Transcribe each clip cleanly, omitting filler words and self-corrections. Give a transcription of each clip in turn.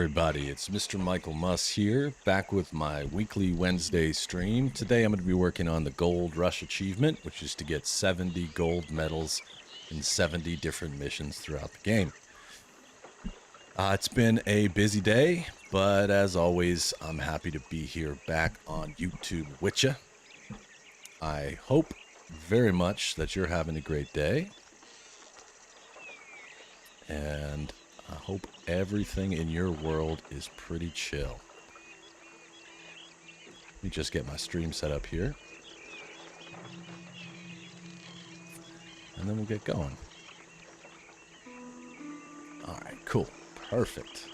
everybody, it's Mr. Michael Muss here, back with my weekly Wednesday stream. Today I'm going to be working on the Gold Rush achievement, which is to get 70 gold medals in 70 different missions throughout the game. It's been a busy day, but as always, I'm happy to be here back on YouTube with ya. I hope very much that you're having a great day, and I hope everything in your world is pretty chill. Let me just get my stream set up here, and then we'll get going. Alright, cool. Perfect.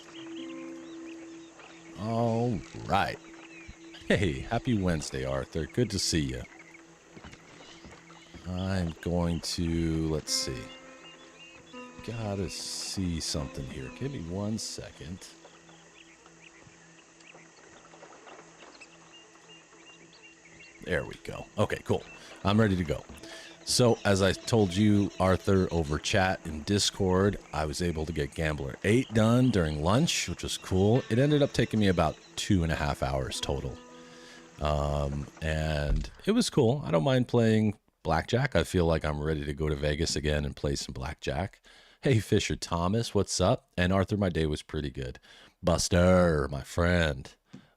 Alright. Hey, happy Wednesday, Arthur. Good to see you. I'm going to, let's see. Gotta see something here. Give me 1 second. There we go. Okay, cool. I'm ready to go. So, as I told you, Arthur, over chat in Discord, I was able to get Gambler 8 done during lunch, which was cool. It ended up taking me about 2.5 hours total. And it was cool. I don't mind playing blackjack. I feel like I'm ready to go to Vegas again and play some blackjack. Hey, Fisher Thomas, what's up? And Arthur, my day was pretty good. Buster, my friend.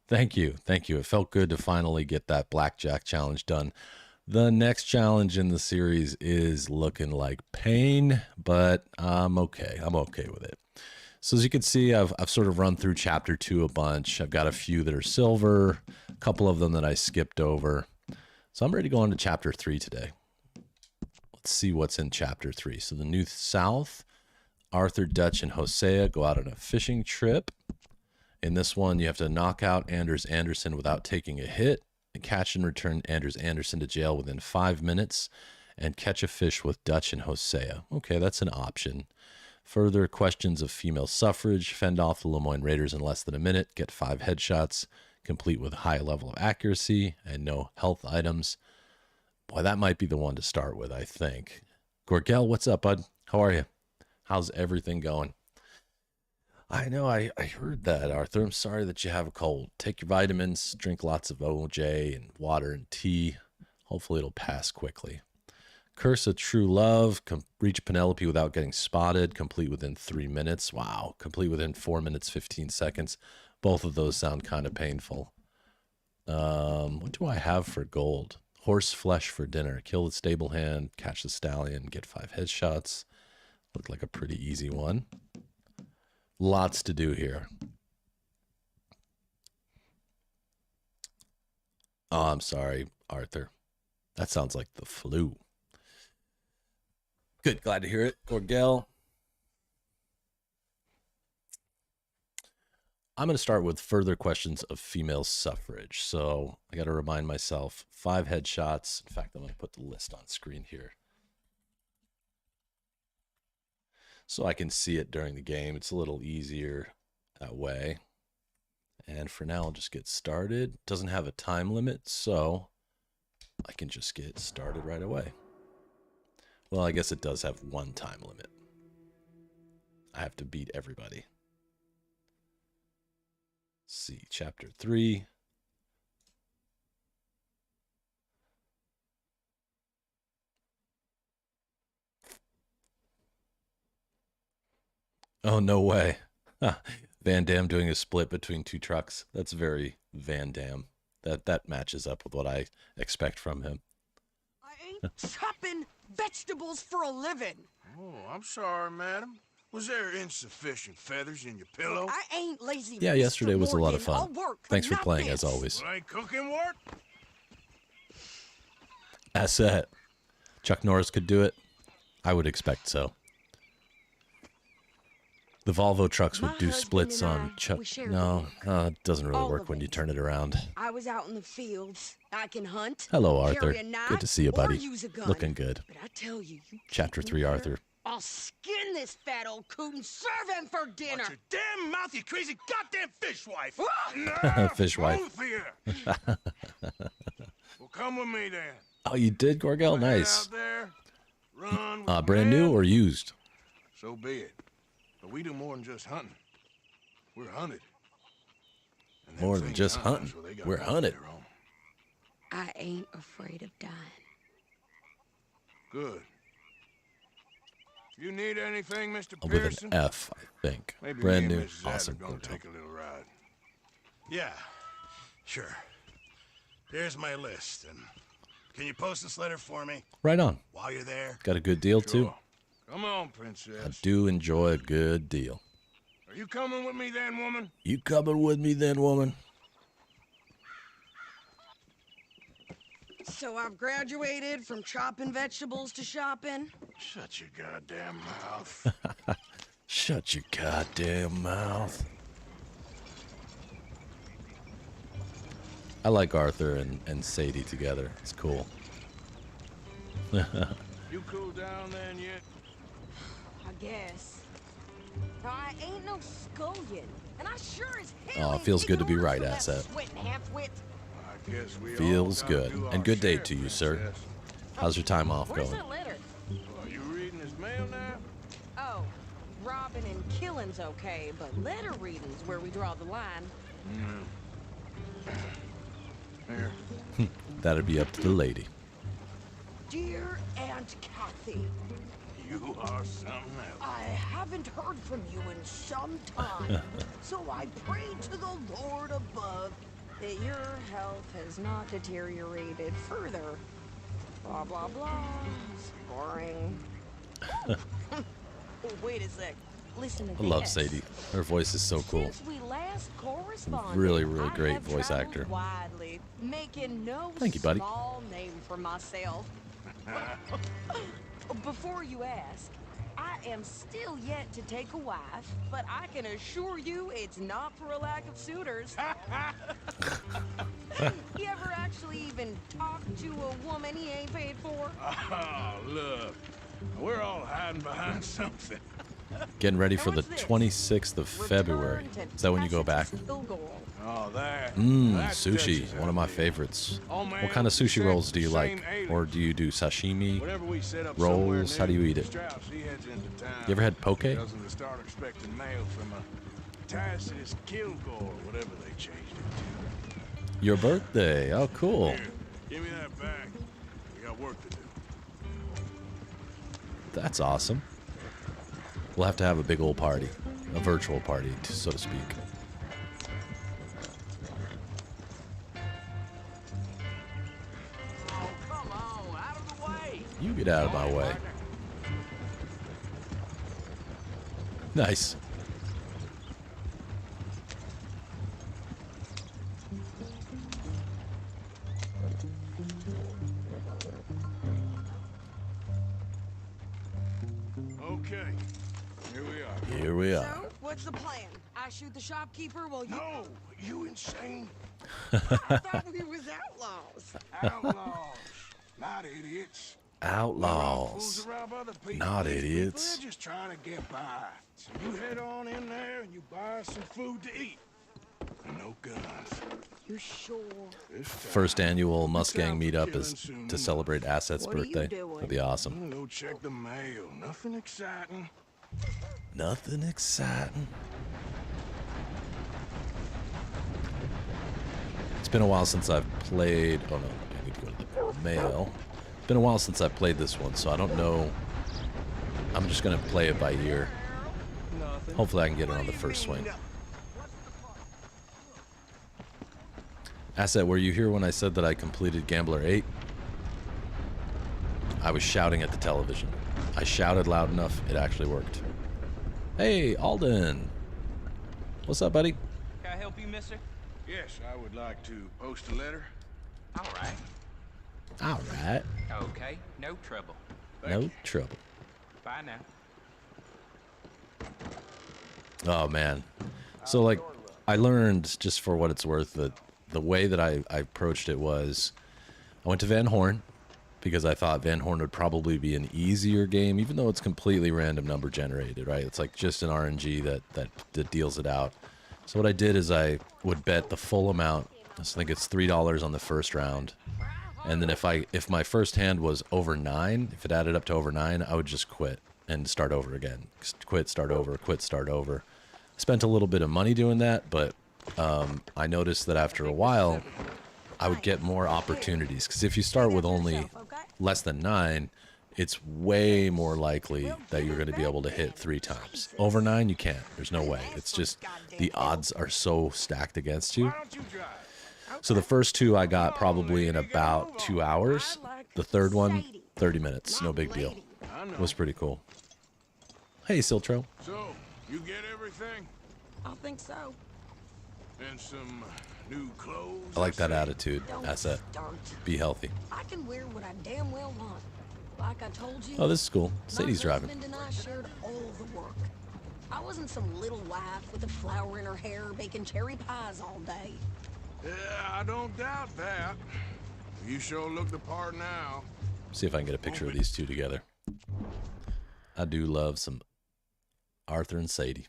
Thank you. Thank you. It felt good to finally get that blackjack challenge done. The next challenge in the series is looking like pain, but I'm okay. I'm okay with it. So as you can see, I've sort of run through chapter 2 a bunch. I've got a few that are silver, a couple of them that I skipped over. So I'm ready to go on to chapter 3 today. Let's see what's in chapter 3. So the New South, Arthur, Dutch, and Hosea go out on a fishing trip. In this one, you have to knock out Anders Anderson without taking a hit, and catch and return Anders Anderson to jail within 5 minutes, and catch a fish with Dutch and Hosea. Okay, that's an option. Further questions of female suffrage, fend off the Lemoyne Raiders in less than a minute, get 5 headshots, complete with high level of accuracy, and no health items. Boy, that might be the one to start with, I think. Gorgel, what's up, bud? How are you? How's everything going? I know, I heard that, Arthur. I'm sorry that you have a cold. Take your vitamins, drink lots of OJ and water and tea. Hopefully it'll pass quickly. Curse of True Love, reach Penelope without getting spotted, complete within 3 minutes. Wow, complete within 4 minutes, 15 seconds. Both of those sound kind of painful. What do I have for gold? Horse flesh for dinner. Kill the stable hand, catch the stallion, get 5 headshots. Looked like a pretty easy one. Lots to do here. Oh, I'm sorry, Arthur. That sounds like the flu. Good, glad to hear it. Gorgel. I'm going to start with further questions of female suffrage. So I got to remind myself, 5 headshots. In fact, I'm going to put the list on screen here, so I can see it during the game. It's a little easier that way. And for now, I'll just get started. Doesn't have a time limit, so I can just get started right away. Well, I guess it does have 1 time limit. I have to beat everybody. Let's see, chapter 3. Oh, no way. Van Damme doing a split between 2 trucks. That's very Van Damme. That matches up with what I expect from him. I ain't chopping vegetables for a living. Oh, I'm sorry, madam. Was there insufficient feathers in your pillow? I ain't lazy. Yeah, Mr. yesterday was a lot of Morgan. fun. I'll work, Thanks but for not playing, this. as always. Well, ain't cooking work? That's it. Chuck Norris could do it. I would expect so. The Volvo trucks would My do husband splits and on I, Chuck. we shared No, it doesn't really all work of when you it. turn it around. I was out in the fields. I can hunt. Hello, Arthur. Carry a knife, Good to see you, or buddy. use a gun. Looking good. But I tell you, Chapter 3, Arthur. I'll skin this fat old coot and serve him for dinner. Watch your damn mouth, you crazy goddamn fishwife! Fishwife. Both of you. Well, come with me then. Oh, you did, Gorgel? Nice. Out there, run with Brand man. new or used? So be it. But we do more than just hunting. We're hunted. And them More than things just hunt us, hunting. well, they got We're guns of hunted. their own. I ain't afraid of dying. Good. You need anything, Mr. With Pearson? an F, I think. Maybe Brand me new, and Mrs. Adler awesome gonna hotel. take a little ride. Yeah, sure. Here's my list, and can you post this letter for me Right on. while you're there? Got a good deal, too. Sure. Come on, I princess. do enjoy a good deal. Are you coming with me then, woman? You coming with me then, woman? So I've graduated from chopping vegetables to shopping. Shut your goddamn mouth. Shut your goddamn mouth. I like Arthur and Sadie together. It's cool. You cool down then yet? I guess. Now, I ain't no scullion, and I sure as hell Oh, it ain't feels good to taking be orders right, from that Asset. sweating half-wit. I guess we Feels all gotta good. do And our good day share, to you, sir. princess. How's your time off Where's going? that letter? Are you reading his mail now? Oh, robbing and killing's okay, but letter reading's where we draw the line. Here. That'd be up to the lady. Dear Aunt Kathy, You are something else. I haven't heard from you in some time, so I pray to the Lord above that your health has not deteriorated further. Blah, blah, blah. It's boring. Oh, wait a sec. Listen to I this. love Sadie. Her voice is so cool. Since we last corresponded, Really, really I great have voice traveled actor. widely, making no Thank you, buddy. small name for myself. Before you ask, I am still yet to take a wife, but I can assure you it's not for a lack of suitors. You ever actually even talk to a woman he ain't paid for? Oh, look. We're all hiding behind something. Getting ready And for the what's this? 26th of February. Return to Is that when you go back? Kilgore. Oh, that. Sushi. One of my favorites. What kind of sushi rolls do you like? Or do you do sashimi? Whenever we set up rolls? How do you eat it? Strauss, he heads into town. You ever had poke? Doesn't start expecting mail from a Tacitus Kilgore, whatever they changed it to. Your birthday. Oh, cool. Here, give me that back. We got work to do. That's awesome. We'll have to have a big old party. A virtual party, so to speak. Oh, come on, out of the way. You get out of my way. Nice. Okay, here we are. Here we are. So, what's the plan? I shoot the shopkeeper while you... No, you insane I thought we was outlaws. outlaws, not idiots. Fools Outlaws. to rob other people. Not These people, idiots. They're just trying to get by. So you head on in there and you buy some food to eat. And no guns. You sure? This time, First annual Mustang Sounds meetup killing is soon to enough. celebrate Asset's What are you birthday. doing? That'd be awesome. I'm gonna go check the mail. Nothing exciting. Nothing exciting. It's been a while since I've played. Oh no, I need to go to the mail. It's been a while since I've played this one, so I don't know. I'm just gonna play it by ear. Nothing. Hopefully, I can get it on the first swing. Asset, were you here when I said that I completed Gambler 8? I was shouting at the television. I shouted loud enough, it actually worked. Hey, Alden. What's up, buddy? Can I help you, mister? Yes, I would like to post a letter. All right. All right. Okay, no trouble. No trouble. Bye now. Oh, man. So, like, I learned, just for what it's worth, that the way that I approached it was I went to Van Horn because I thought Van Horn would probably be an easier game, even though it's completely random number generated, right? It's like just an RNG that deals it out. So what I did is I would bet the full amount. I think it's $3 on the first round. And then if my first hand was over 9, if it added up to over 9, I would just quit and start over again. Quit, start over, quit, start over. Spent a little bit of money doing that, but I noticed that after a while, I would get more opportunities. Because if you start with only less than 9, it's way more likely that you're going to be able to hit 3 times. Over 9, you can't. There's no way. It's just the odds are so stacked against you. So the first 2 I got probably in about 2 hours. The third one, 30 minutes. No big deal. It was pretty cool. Hey, Siltro. So, you get everything? I think so. And some new clothes? I like that attitude. Don't Asset. start. Be healthy. I can wear what I damn well want. Like I told you. Oh, this is cool. Sadie's my driving. husband and I shared all the work. I wasn't some little wife with a flower in her hair baking cherry pies all day. Yeah, I don't doubt that. You sure look the part now. See if I can get a picture of these two together. I do love some Arthur and Sadie.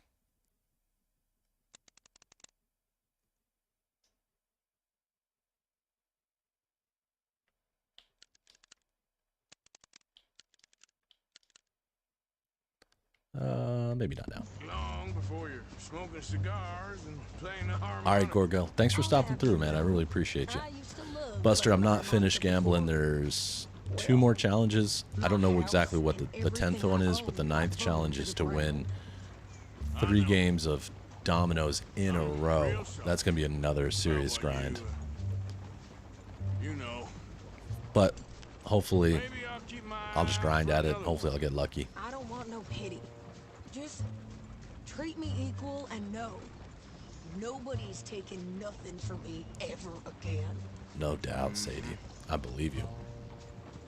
Maybe not now. Long before you're smoking cigars and playing the harmonica. All right, Gorgo. Thanks for stopping through, man. I really appreciate you. Buster, I'm not finished gambling. There's 2 more challenges. I don't know exactly what the 10th one is, but the 9th challenge is to win 3 games of dominoes in a row. That's going to be another serious grind. You know. But hopefully, Maybe I'll keep my I'll just grind at it. Hopefully, I'll get lucky. I don't want no pity. Just treat me equal and know nobody's taking nothing from me ever again. No doubt, Sadie. I believe you.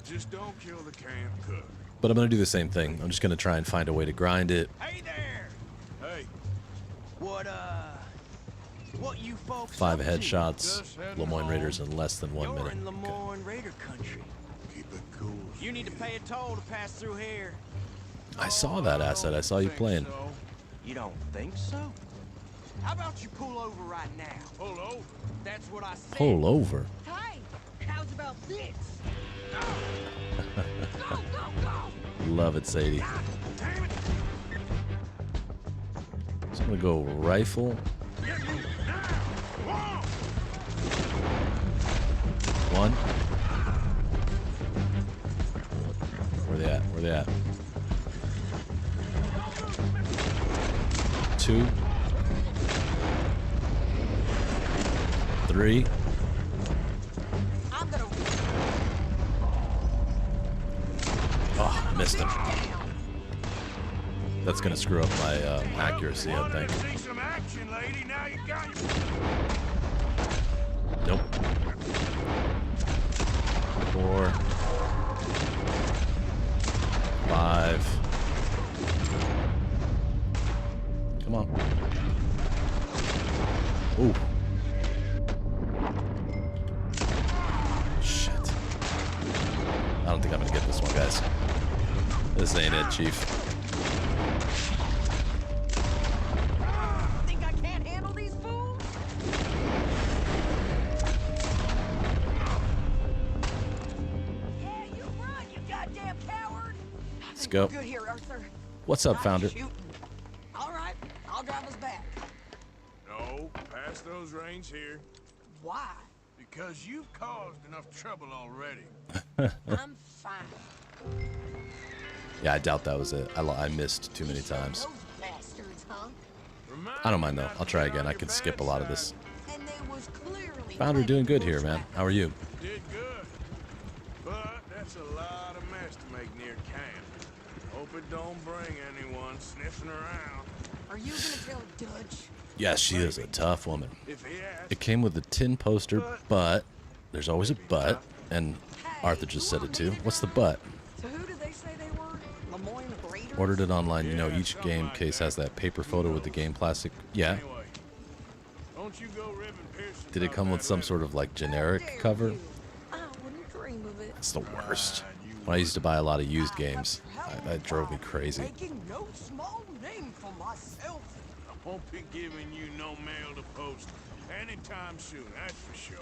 Just don't kill the canned cook. But I'm going to do the same thing. I'm just going to try and find a way to grind it. Hey there! Hey, What you folks 5 up to? headshots, Lemoyne Raiders in less than 1 You're minute. in Okay. Lemoyne Raider country. keep it cool. You need to pay a toll to pass through here. I saw that asset. I saw you playing. So. You don't think so? How about you pull over right now? Pull over. That's what I said. Pull over. Hey, how's about this? Go, go, go! Love it, Sadie. God damn it. So I'm going to go rifle. Get moving now. Whoa. 1. Where they at? Where they at? 2. 3. I'm gonna Oh, missed him. That's going to screw up my accuracy, I Wanted to think. see some action, lady. Now you got your... Nope. 4. 5. Come on. Ooh. Shit. I don't think I'm gonna get this one, guys. This ain't it, Chief. think I can't handle these fools? Yeah, you run, you goddamn coward! Let's go. Good here, Arthur. What's up, Not Founder? shooting. All right, I'll drive us back. No, pass those reins here. Why? Because you've caused enough trouble already. I'm fine. Yeah, I doubt that was it. I missed too many times. Those bastards, huh? I don't mind though. I'll try again. I can skip a lot of this. And they was clearly Founder doing good here, man. How are you? Did good. But that's a lot of mess to make near camp. Hope it don't bring anyone sniffing around. Are you gonna tell Dutch? Yes, she is a tough woman. If he asks, It came with a tin poster, but there's always a but, and Arthur just said it too. What's the but? So who did they say they were? Lemoyne Raiders? Ordered it online. You know, each game case has that paper photo with the game plastic. Yeah. anyway, don't you go ribbon Pearson. Did it come with some sort of like generic cover? I wouldn't dream of it. It's the worst. When I used to buy a lot of used games, that drove me crazy. Making no small name for myself. I won't be giving you no mail to post anytime soon, that's for sure.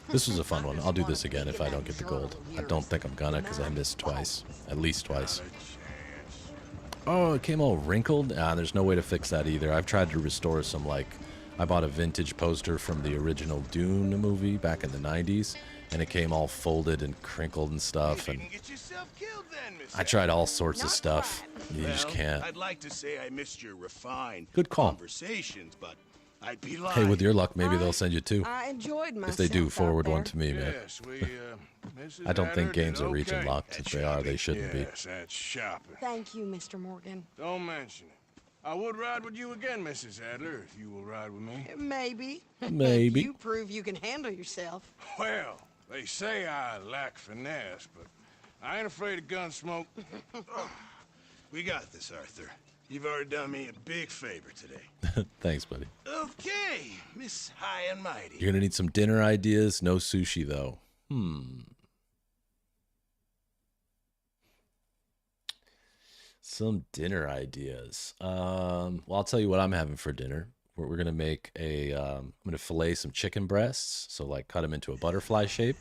This was a fun one. I'll do this again if I don't get the gold. I don't think I'm gonna because I missed twice. At least twice. Not a chance. Oh, it came all wrinkled? Ah, there's no way to fix that either. I've tried to restore some, like, I bought a vintage poster from the original Dune movie back in the 90s, and it came all folded and crinkled and stuff, and Get yourself killed then, Miss I tried all sorts of Not stuff. quite. You just can't. I'd like to say I missed your refined Good call. conversations, but I'd be lying. Hey, with your luck, maybe they'll send you two. I enjoyed myself If they do, out forward one there. to me, man. Yes, Mrs. I don't think Adler games did are region okay. locked. If they are, they shouldn't be. Yes, that's shopping. Thank you, Mr. Morgan. Don't mention it. I would ride with you again, Mrs. Adler, if you will ride with me. Maybe. Maybe. You prove you can handle yourself. Well, they say I lack finesse, but I ain't afraid of gun smoke. We got this, Arthur. You've already done me a big favor today. Thanks, buddy. Okay, Miss High and Mighty. You're gonna need some dinner ideas. No sushi, though. Some dinner ideas. Well, I'll tell you what I'm having for dinner. We're gonna make a. I'm gonna fillet some chicken breasts. So like cut them into a butterfly shape.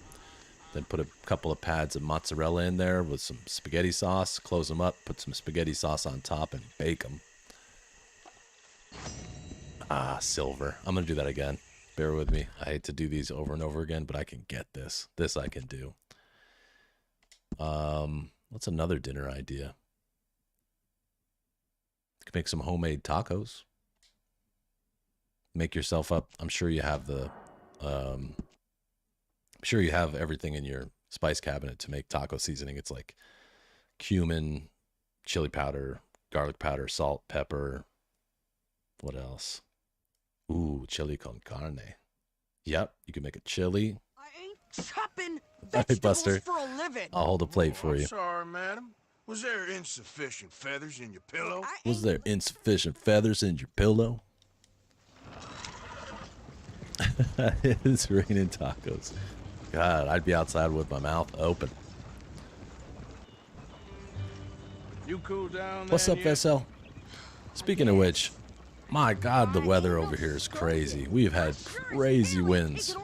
Then put a couple of pads of mozzarella in there with some spaghetti sauce. Close them up. Put some spaghetti sauce on top and bake them. Ah, silver. I'm gonna do that again. Bear with me. I hate to do these over and over again, but I can get this. This I can do. What's another dinner idea? You could make some homemade tacos. Make yourself up. I'm sure you have the I'm sure you have everything in your spice cabinet to make taco seasoning. It's like cumin, chili powder, garlic powder, salt, pepper. What else? Ooh, chili con carne. Yep, you can make a chili. I ain't chopping right, vegetables Buster. for a living. I'll hold a plate for you. Sorry, madam. Was there insufficient feathers in your pillow? I Was ain't- there insufficient feathers in your pillow? It's raining tacos. God, I'd be outside with my mouth open. You cool down What's then up, yet? Vessel? Speaking of which, my God, the weather over here is crazy. We've had crazy winds.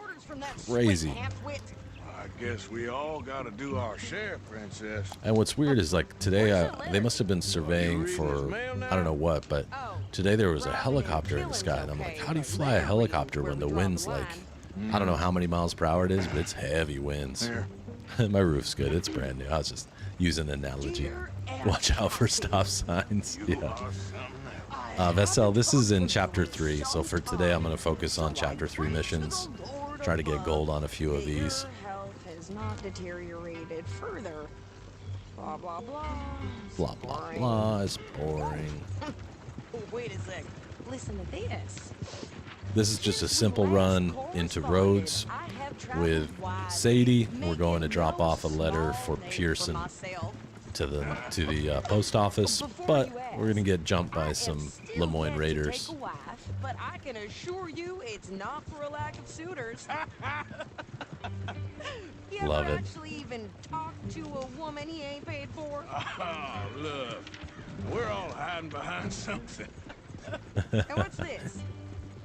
Crazy. I guess we all gotta do our share, Princess. And what's weird is like today, they must have been surveying for, I don't know what, but today there was a helicopter in the sky. And I'm like, how do you fly a helicopter when the wind's like, I don't know how many miles per hour it is, but it's heavy winds. Here. My roof's good. It's brand new. I was just using an analogy. Watch out for stop signs. Yeah. Vessel, this is in chapter 3. So for today, I'm going to focus on chapter 3 missions. Try to get gold on a few of these. Your health has not deteriorated further. Blah, blah, blah. Blah, blah, Boring. blah. It's boring. Oh, wait a sec. Listen to this. This is just a simple run into Rhodes with Sadie. We're going to drop off a letter for Pearson to the post office, but we're gonna get jumped by some Lemoyne Raiders. But I can assure you it's not for a lack of suitors. You Love ever it. actually even talk to a woman he ain't paid for? Oh, look. We're all hiding behind something. And what's this?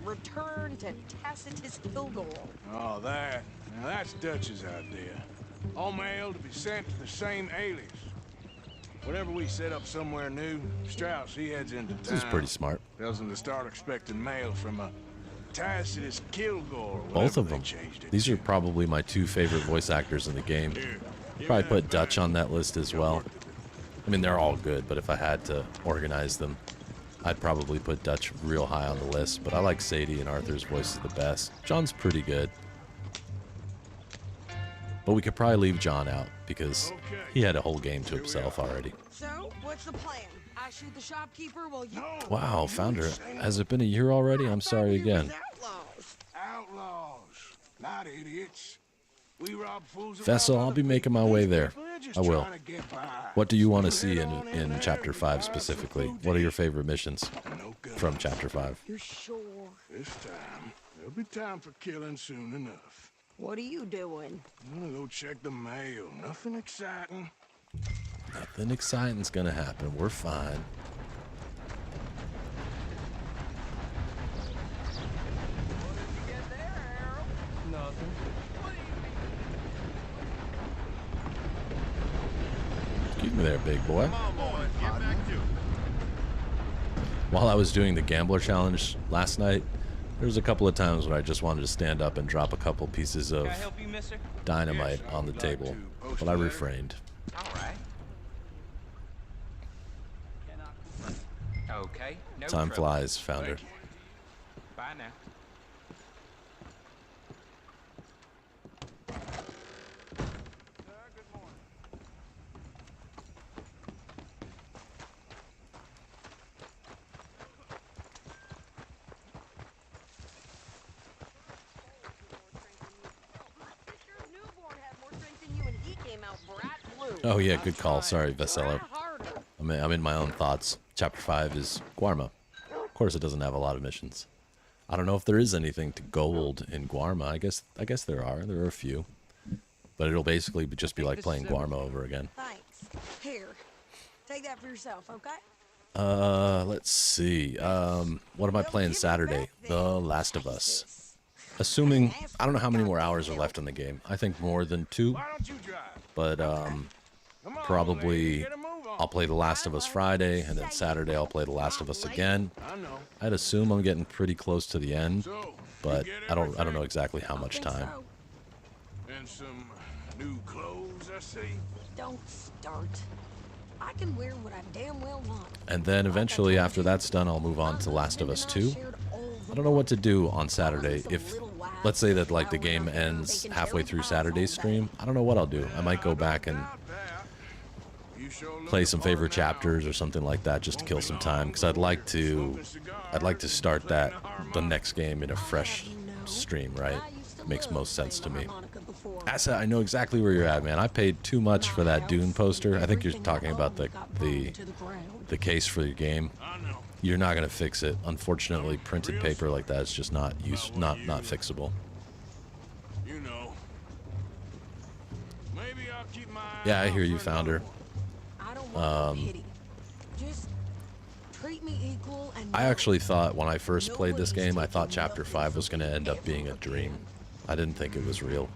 Return to Tacitus Kilgore. Oh, that. Now, that's Dutch's idea. All mail to be sent to the same alias. Whenever we set up somewhere new, Strauss, he heads into town. This is pretty smart. Tells them to start expecting mail from a Tacitus Kilgore. Both whatever of they them. changed it These to. are probably my 2 favorite voice actors in the game. Probably put Dutch on that list as well. I mean, they're all good, but if I had to organize them, I'd probably put Dutch real high on the list. But I like Sadie and Arthur's voices the best. John's pretty good. But we could probably leave John out because he had a whole game to himself already. So, what's the plan? I shoot the shopkeeper while you... Wow, Founder, has it been a year already? I'm sorry again. Outlaws. Outlaws, not idiots. We rob fools. around Vessel, I'll other be making my people. way These there. people, they're just I will. trying to get by. What do you want to You see head on in there, Chapter 5 buy some specifically? food What are to your eat. favorite missions No good. from Chapter 5? You sure? This time, there'll be time for killing soon enough. What are you doing? I'm gonna go check the mail. Nothing exciting. Nothing exciting's gonna happen. We're fine. Excuse me there, big boy. Come on, boys, get back to it. While I was doing the gambler challenge last night, there was a couple of times when I just wanted to stand up and drop a couple pieces of Can I help you, mister? dynamite Yes, I on the would like table, to post but I a letter. refrained. All right. Okay, no Time trouble. flies, founder. Thank you. Bye now. Fisher's newborn had more strength than you, and he came out bright blue. Oh yeah, good call. Sorry, Vesello. Try harder. I'm in my own thoughts. Chapter 5 is Guarma. Of course, it doesn't have a lot of missions. I don't know if there is anything to gold in Guarma. I guess there are. There are a few, but it'll basically just be like playing Guarma over again. Thanks. Here, take that for yourself, okay? Let's see. What am I playing Saturday? The Last of Us. Assuming I don't know how many more hours are left in the game. I think more than 2, Why don't you drive? but Come on, lady, probably get a move on. I'll play The Last of Us Friday, and then Saturday I'll play The Last of Us again. I know. I'd assume I'm getting pretty close to the end, So, but you get I don't know everything? exactly how much Think time. so. And some new clothes, I see. Don't start. I can wear what I damn well want. And then eventually after that's done, I'll move on to Last of Us 2. I don't know what to do on Saturday. If let's say that like the game ends halfway through Saturday's stream, I don't know what I'll do. I might go back and Not that. You sure look play some the part favorite now. chapters or something like that just to kill some time, because I'd like to start the next game in a fresh stream, right? Makes most sense to me. Asa, I know exactly where you're at, man. I paid too much for that Dune poster. I think you're talking about the case for your game. I know. You're not gonna fix it. Unfortunately, printed paper like that is just not not fixable. You know. Maybe I'll keep my eye Yeah, I out hear you, for Founder. another one. I don't want no pity. Just treat me equal and I actually thought when I first played this game, I thought Chapter 5 was gonna end up being a dream. I didn't think it was real.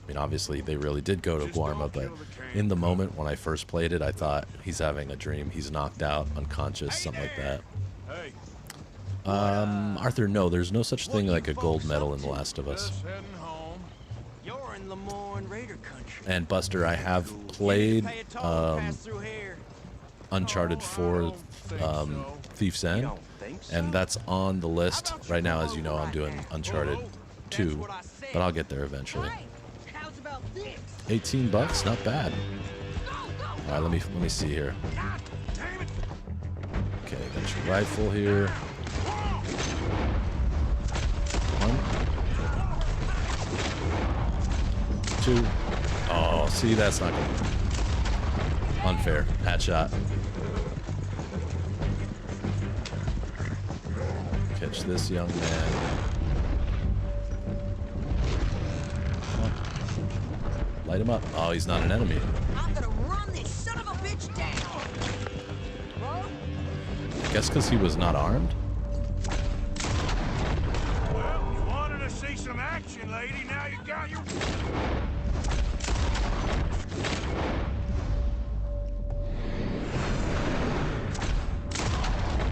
I mean, obviously they really did go to Guarma, but in the moment when I first played it, I thought he's having a dream. He's knocked out, unconscious, something like that. Hey, Arthur, no, there's no such thing like a gold medal in The Last of Us. just heading home. You're in Lemoyne Raider country. And Buster, I have played Pay a toll, pass through here. Uncharted 4 Thief's End, Don't think so? and that's on the list. Right now, as you know, I'm doing Uncharted 2, but I'll get there eventually. Hey, how's about this? 18 bucks, not bad. All right, let me see here. God damn it! Okay, got your rifle here. One, two. Oh, see, that's not good. Unfair. Hat shot. Catch this young man. Come on. Light him up. Oh, he's not an enemy. I'm gonna run this son of a bitch down. Huh? I guess because he was not armed. Well, you wanted to see some action, lady. Now you got your...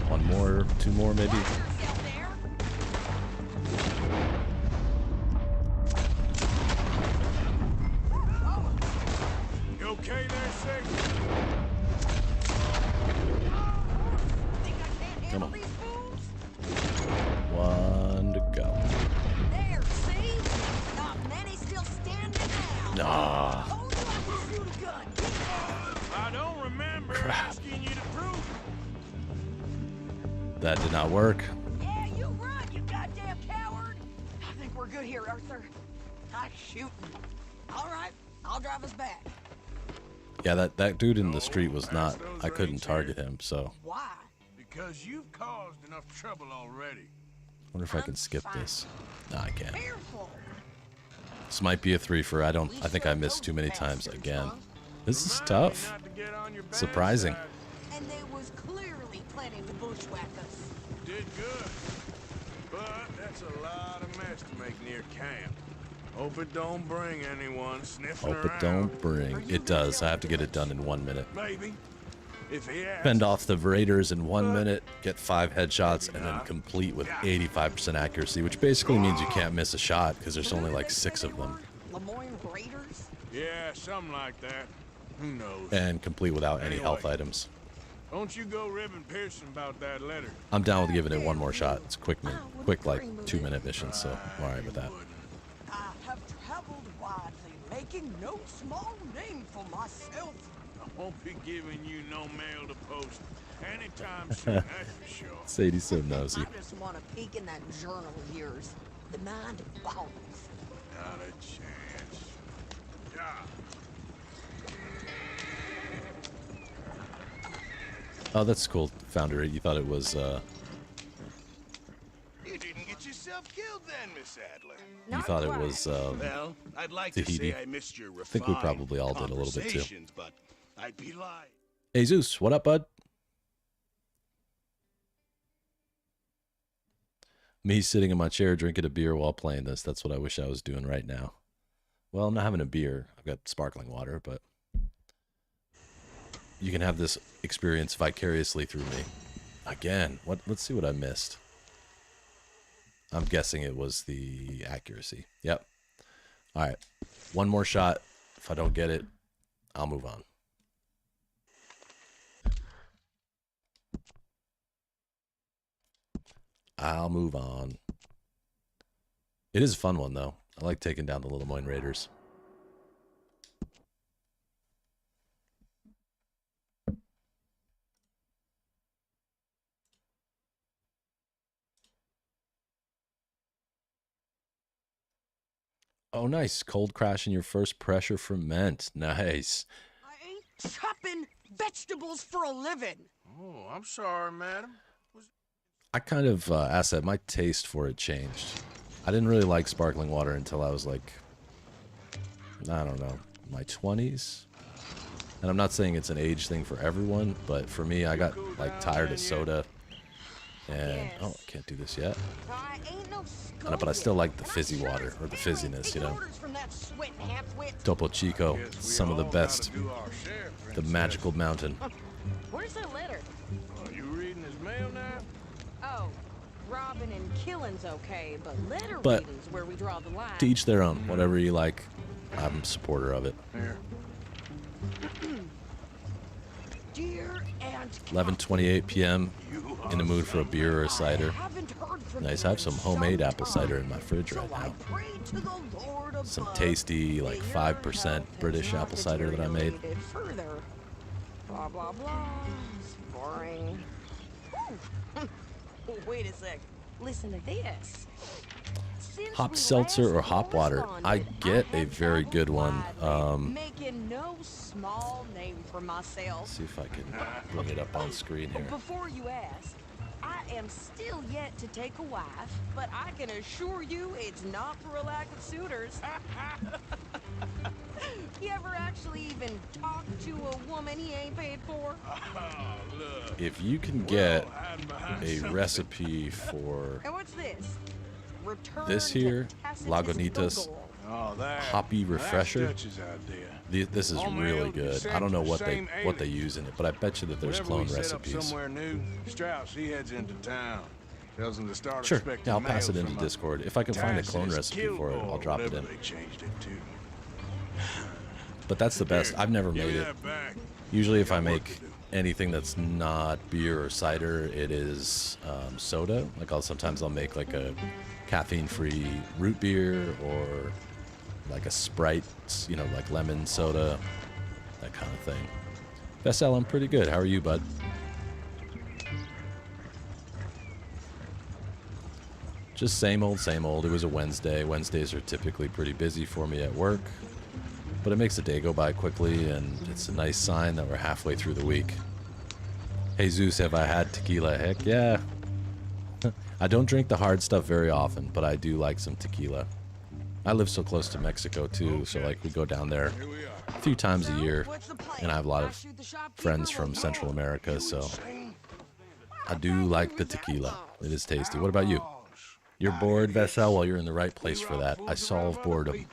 One more, two more, maybe. Watch yourself there. You okay there, Sig? Think I can't handle Come on. these fools? One to go. There, see? Not many still standing now. Ah, Told you I could shoot a gun. I don't remember Crap. asking you to prove it. that did not work. Yeah, you run, you goddamn coward. I think we're good here, Arthur. Nice shooting. All right, I'll drive us back. Yeah, that dude in the street was not. I couldn't target him, so Why? Because you've caused enough trouble already. wonder if I can skip this. No, I can't. Careful. This might be a 3-fer. I think I missed too many times again. This is tough. Not to get on your bad Surprising. side. And they was clearly planning to bushwhack us. Did good. But that's a lot of mess to make near camp. Hope it don't bring anyone sniffing Hope it around. don't bring. It does. I have to get it done in 1 minute. Maybe. If he asks, Fend off the raiders in 1 minute, get 5 headshots, and then complete with 85% accuracy, which basically means you can't miss a shot because there's only like 6 of them. Lemoyne Raiders? yeah, something like that. Who knows? And complete without any health Anyway. items. Don't you go ribbing Pearson about that letter. I'm down with giving it one more shot. It's quick like 2-minute missions, so I'm alright with that. I have traveled widely, making no small name for myself. I won't be giving you no mail to post anytime soon, that's for sure. Sadie's so nosy. I just want to peek in that journal of yours. The mind of bones. Not a chance. Yeah. Oh, that's cool, Founder. You thought it was, You didn't get yourself killed then, Miss Adler. you thought it was, Well, I'd like to Tahiti. say I missed your refined think we probably all did a little bit, too. conversations, but I'd be lying. Hey, Zeus, what up, bud? Me sitting in my chair drinking a beer while playing this. That's what I wish I was doing right now. Well, I'm not having a beer. I've got sparkling water, but you can have this experience vicariously through me. Again, let's see what I missed. I'm guessing it was the accuracy. Yep. All right. One more shot. If I don't get it, I'll move on. I'll move on. It is a fun one, though. I like taking down the Little Moyne Raiders. Oh, nice. Cold crash in your first pressure ferment. Nice. I ain't chopping vegetables for a living. Oh, I'm sorry, madam. I kind of asked that. My taste for it changed. I didn't really like sparkling water until I was like, I don't know, my 20s. And I'm not saying it's an age thing for everyone, but for me, I got like tired of soda. And, oh, can't do this yet. I ain't no But I still like the fizzy water, or the fizziness, you know. Topo Chico, some of the best. The magical mountain. Where's the letter? Are you reading his mail now? Oh, robbing and killing's okay, but letter But reading's where we draw the line. to each their own. Whatever you like, I'm a supporter of it. Here. Dear Aunt 11:28 p.m. In the mood for a beer or a cider. haven't heard from Nice. you I have in some homemade some apple time, cider in my fridge so right I now. pray to the Lord Some above tasty, like that your 5% health has British not apple cider that I made. deteriorated Further. Blah blah blah. It's boring. Wait a sec. Listen to this. Since Hop we seltzer last or hop water? I corresponded, get a have very good one. traveled widely, making no small name for myself. Let's see if I can bring it up on screen here. Before you ask, I am still yet to take a wife, but I can assure you it's not for a lack of suitors. You ever actually even talk to a woman he ain't paid for? Oh, look. If you can We're get all hiding behind a something. recipe for And what's this? Return this to here, Tacitus Lagunitas Gogol. Oh, that. Hoppy Refresher. That's Dutch's idea. This is All really mail be good. sent I don't to know the what they same use in it, but I bet you that there's Whenever we clone set up recipes. somewhere new, Strauss, he heads into town. Tells him to start Sure. expecting Yeah, I'll pass it mail into from a Discord. If I can find a clone Tacitus recipe for it, Guild I'll drop it whatever in. They changed it to. But that's the best. Here, I've never give made me it. that back. Usually if I Got work make to do. anything that's not beer or cider, it is soda. Like sometimes I'll make like a caffeine-free root beer or like a Sprite, you know, like lemon soda, that kind of thing. Vessel, I'm pretty good. How are you, bud? Just same old, same old. It was a Wednesday. Wednesdays are typically pretty busy for me at work, but it makes the day go by quickly, and it's a nice sign that we're halfway through the week. Hey Zeus, have I had tequila? Heck yeah. I don't drink the hard stuff very often, but I do like some tequila. I live so close to Mexico too, so like we go down there Here we are. a few times a year, What's the plan? and I have a lot I of shoot the shopkeeper friends or from no? Central America, so I do like the tequila. It is tasty. What about you? You're bored, Vessel? Well, you're in the right place for that. I solve boredom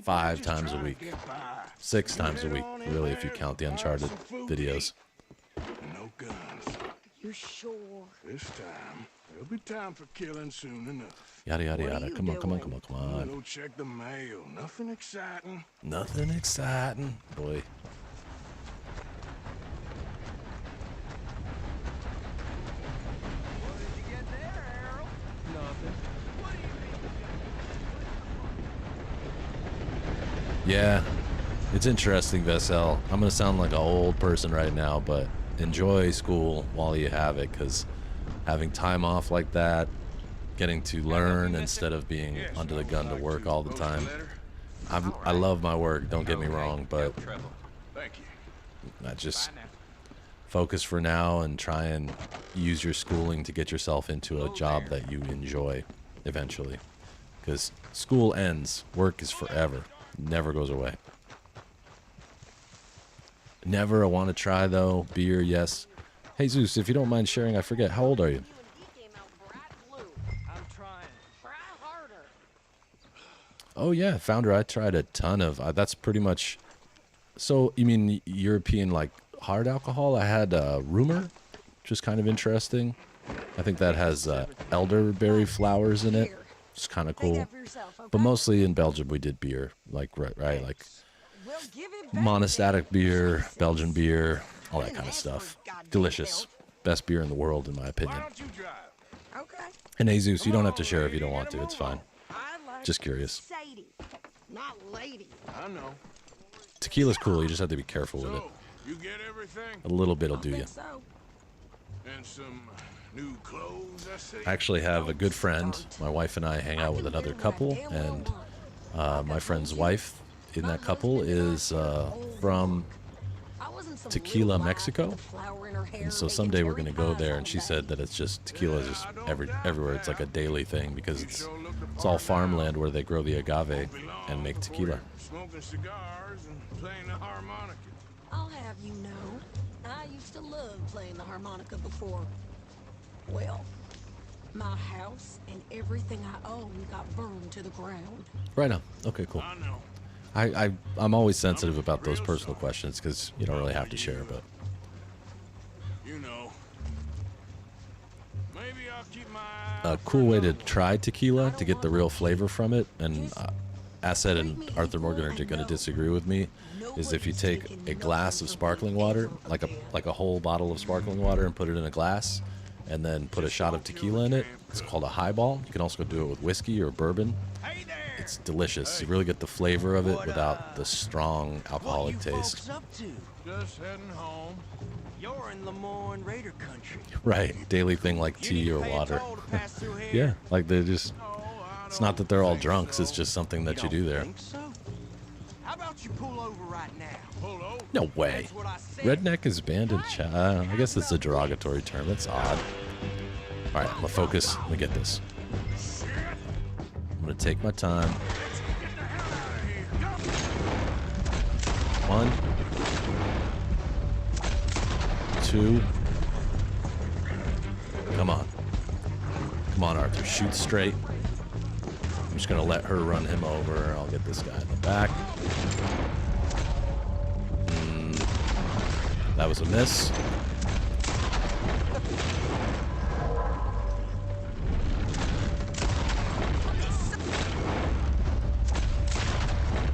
5 times a week. 6 times a week, really, if you count the Uncharted videos. sure? This time, there'll be time for killing soon enough. Yada, yada, What are yada. you Come on, come on, doing? come on, come on. Go check the mail. Nothing exciting. Nothing exciting. Boy. What did you get there, Harold? Nothing. What do you mean? Yeah, it's interesting, Vessel. I'm going to sound like an old person right now, but enjoy school while you have it, because having time off like that, getting to learn instead of being Yes, under I the would gun to like work all the post a time. letter. I love my work, don't get me Okay, wrong, but no trouble. Thank you. I just Bye now. focus for now and try and use your schooling to get yourself into a job that you enjoy eventually. Because school ends, work is forever, never goes away. Never, I want to try though. Beer, yes. Hey Zeus, if you don't mind sharing, I forget, how old are you? You and he came out bright blue. I'm trying. Try harder. Oh yeah, Founder, I tried a ton of, that's pretty much, so you mean European like hard alcohol? I had Rumor, which is kind of interesting. I think that has elderberry flowers in it. Here. It's kind of Take cool. that for yourself, okay? But mostly in Belgium we did beer, like right, like We'll give it back monostatic then. beer, Jesus. Belgian beer, all that Didn't kind of ask stuff. for goddamn Delicious. help. Best beer in the world, in my Why opinion. don't you drive? Okay. And Jesus, you don't have to share if you don't want to. It's fine. I like Just curious. Sadie, not lady. I know. Tequila's cool. You just have to be careful with it. So, you get everything? A little bit'll I do you. think so. And some new clothes, I see? I actually have a good friend. My wife and I hang out with another couple, and my friend's wife in that couple is from I wasn't some Tequila, little Mexico. with a flower in her hair And so making someday we're cherry gonna go pies there, all and she day. said that it's just tequila is just everywhere. It's like a daily thing because You it's sure look the it's all part now. farmland where they grow the agave Belong and make before tequila. you're Smoking cigars and playing the harmonica. I'll have you know, I used to love playing the harmonica before. Well, my house and everything I own got burned to the ground. Right on. Okay, cool. I know. I'm always sensitive about those personal questions because you don't really have to share, but You know. Maybe I'll keep my eye a out for cool way to another one. try tequila to get the real flavor from it, and Asset and Arthur Morgan are going to disagree with me, is if you take a glass of sparkling water, like a whole bottle of sparkling water, and put it in a glass, and then put a shot of tequila in it. It's called a highball. You can also do it with whiskey or bourbon. Hey there! It's delicious. You really get the flavor of it without the strong What alcoholic you taste. folks up to? Just heading home. You're in Lemoyne Raider country. Right, daily thing like You need tea to or pay a water. toll to pass through here? Yeah, like they just. Oh, I It's not that they're all don't think drunks. so. It's just something that you don't do there. Think so? How about you pull over right now? Pull over. No way. That's what I said. Redneck is banned in chat. I guess it's a derogatory term. That's odd. All right, I'm gonna focus. Let me get this. I'm gonna take my time. One, two. Come on. Come on, Arthur. Shoot straight. I'm just gonna let her run him over. I'll get this guy in the back. That was a miss.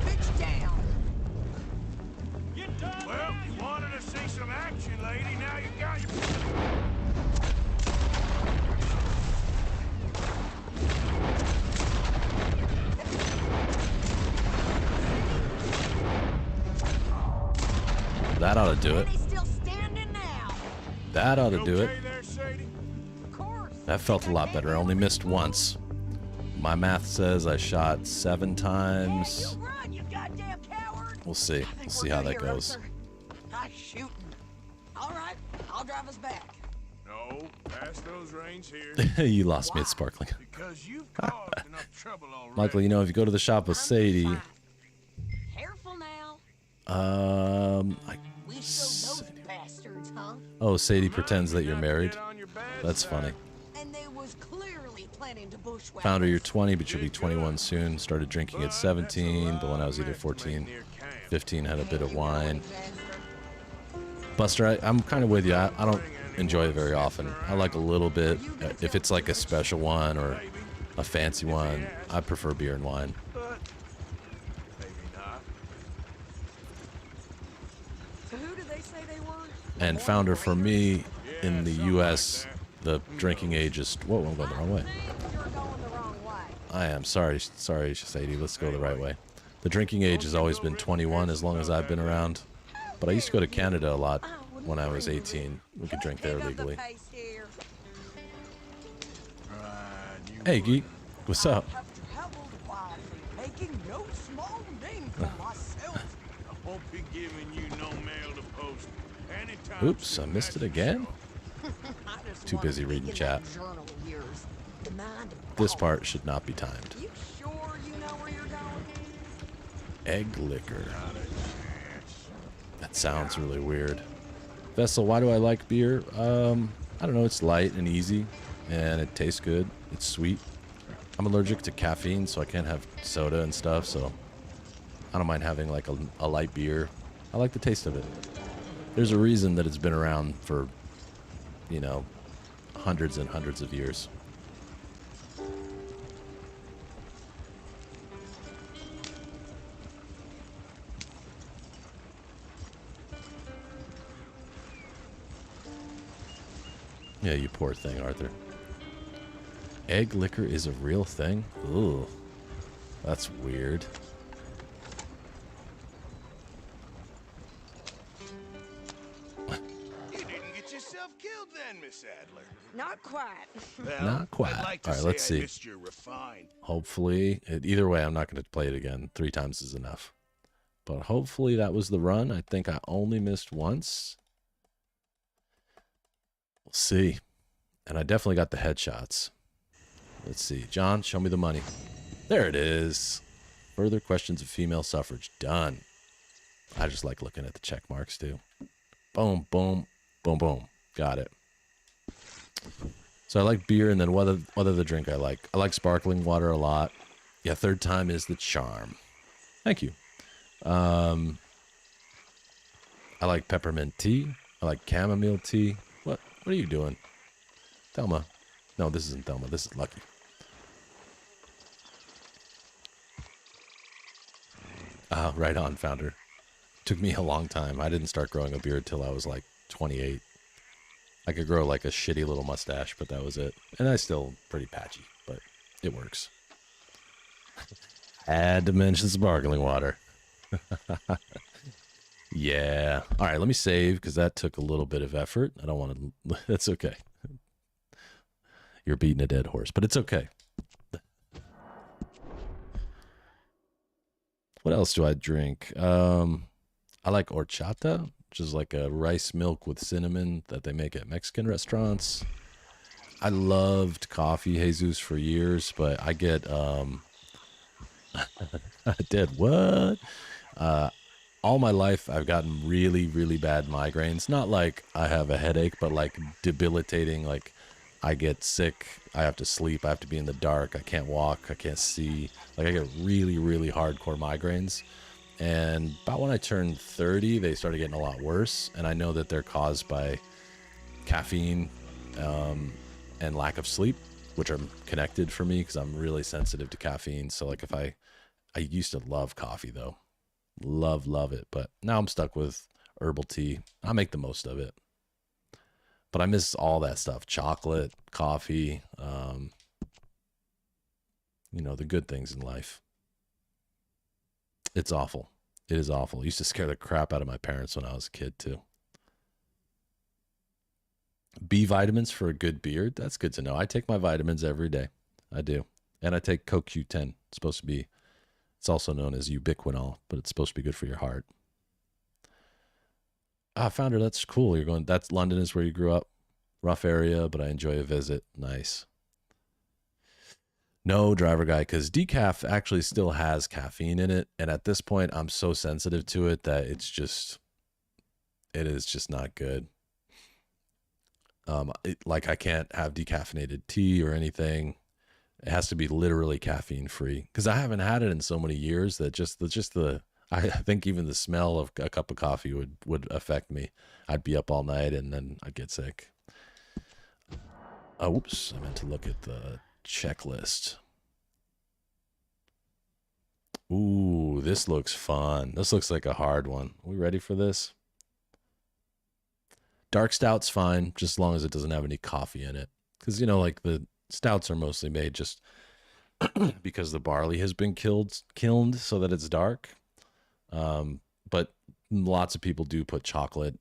Bitch down. Well, you wanted to see some action, lady. Now you got your... That ought to do it. And he's still standing now. That ought to do it. Okay there, Sadie? Of course. That felt a lot better. I only missed once. My math says I shot 7 Yeah, times. you run, you goddamn coward. We'll see. We'll see how that goes. I'm shooting. All right, I'll drive us back. No, pass those reins here. You lost me at sparkling. Because you've caused enough trouble already. Michael, you know, if you go to the shop with Sadie, Fine. Careful now. We showed those bastards, huh? oh, Sadie pretends that you're married. Get on your bad That's side. funny. And they was clearly planning to bushwhack. Found her, us. you're 20, but you'll be 21 soon. Started drinking at 17, but when I was either 14, 15, had a bit of wine. Buster, I'm kind of with you. I don't. enjoy it very often. I like a little bit. If it's like a special one or a fancy one, I prefer beer and wine. But maybe not. So who did they say they were? And Founder, for me, in the U.S., the drinking age is... Whoa, I'm going the wrong way. You're going the wrong way. I am. Sorry, Sadie. Let's go the right way. The drinking age has always been 21 as long as I've been around. But I used to go to Canada a lot when I was 18. We could drink there legally. Hey, Geek. What's up? I won't be giving you no mail to post anytime. Oops, I missed it again? Too busy reading chat. This part should not be timed. You sure you know where you're going? Egg liquor. That sounds really weird. Vessel, why do I like beer? I don't know. It's light and easy, and it tastes good. It's sweet. I'm allergic to caffeine, so I can't have soda and stuff, so I don't mind having like a light beer. I like the taste of it. There's a reason that it's been around for, you know, hundreds and hundreds of years. Yeah, you poor thing, Arthur. Egg liquor is a real thing? Ooh, that's weird. You didn't get yourself killed then, Miss Adler. Not quite. Well, Not quite. I'd like to All right, say let's I see. missed your refined. Hopefully, either way, I'm not going to play it again. 3 times is enough. But hopefully that was the run. I think I only missed once. We'll see. And I definitely got the headshots. Let's see. John, show me the money. There it is. Further questions of female suffrage. Done. I just like looking at the check marks, too. Boom, boom, boom, boom. Got it. So I like beer, and then what other drink I like? I like sparkling water a lot. Yeah, third time is the charm. Thank you. I like peppermint tea. I like chamomile tea. What are you doing? Thelma. No, this isn't Thelma. This is Lucky. Right on, Founder. Took me a long time. I didn't start growing a beard till I was like 28. I could grow like a shitty little mustache, but that was it. And I still pretty patchy, but it works. Had to mention sparkling water. Yeah. All right, let me save because that took a little bit of effort. I don't want to... That's okay. You're beating a dead horse, but it's okay. What else do I drink? I like horchata, which is like a rice milk with cinnamon that they make at Mexican restaurants. I loved coffee, Jesus, for years, but I get... I did what? All my life, I've gotten really, really bad migraines. Not like I have a headache, but like debilitating. Like I get sick. I have to sleep. I have to be in the dark. I can't walk. I can't see. Like I get really, really hardcore migraines. And about when I turned 30, they started getting a lot worse. And I know that they're caused by caffeine and lack of sleep, which are connected for me because I'm really sensitive to caffeine. So like if I used to love coffee though. Love it. But now I'm stuck with herbal tea. I make the most of it. But I miss all that stuff. Chocolate, coffee, you know, the good things in life. It's awful. It is awful. It used to scare the crap out of my parents when I was a kid too. B vitamins for a good beard. That's good to know. I take my vitamins every day. I do. And I take CoQ10. It's supposed to be... It's also known as ubiquinol, but it's supposed to be good for your heart. Founder, that's cool. You're going, that's London is where you grew up. Rough area, but I enjoy a visit. Nice. No, driver guy, because decaf actually still has caffeine in it. And at this point, I'm so sensitive to it that it is just not good. Like I can't have decaffeinated tea or anything. It has to be literally caffeine free because I haven't had it in so many years that I think even the smell of a cup of coffee would affect me. I'd be up all night and then I'd get sick. Oh, oops. I meant to look at the checklist. Ooh, this looks fun. This looks like a hard one. We ready for this? Dark stout's fine, just as long as it doesn't have any coffee in it. Because, you know, like the stouts are mostly made just because the barley has been kilned so that it's dark. But lots of people do put chocolate,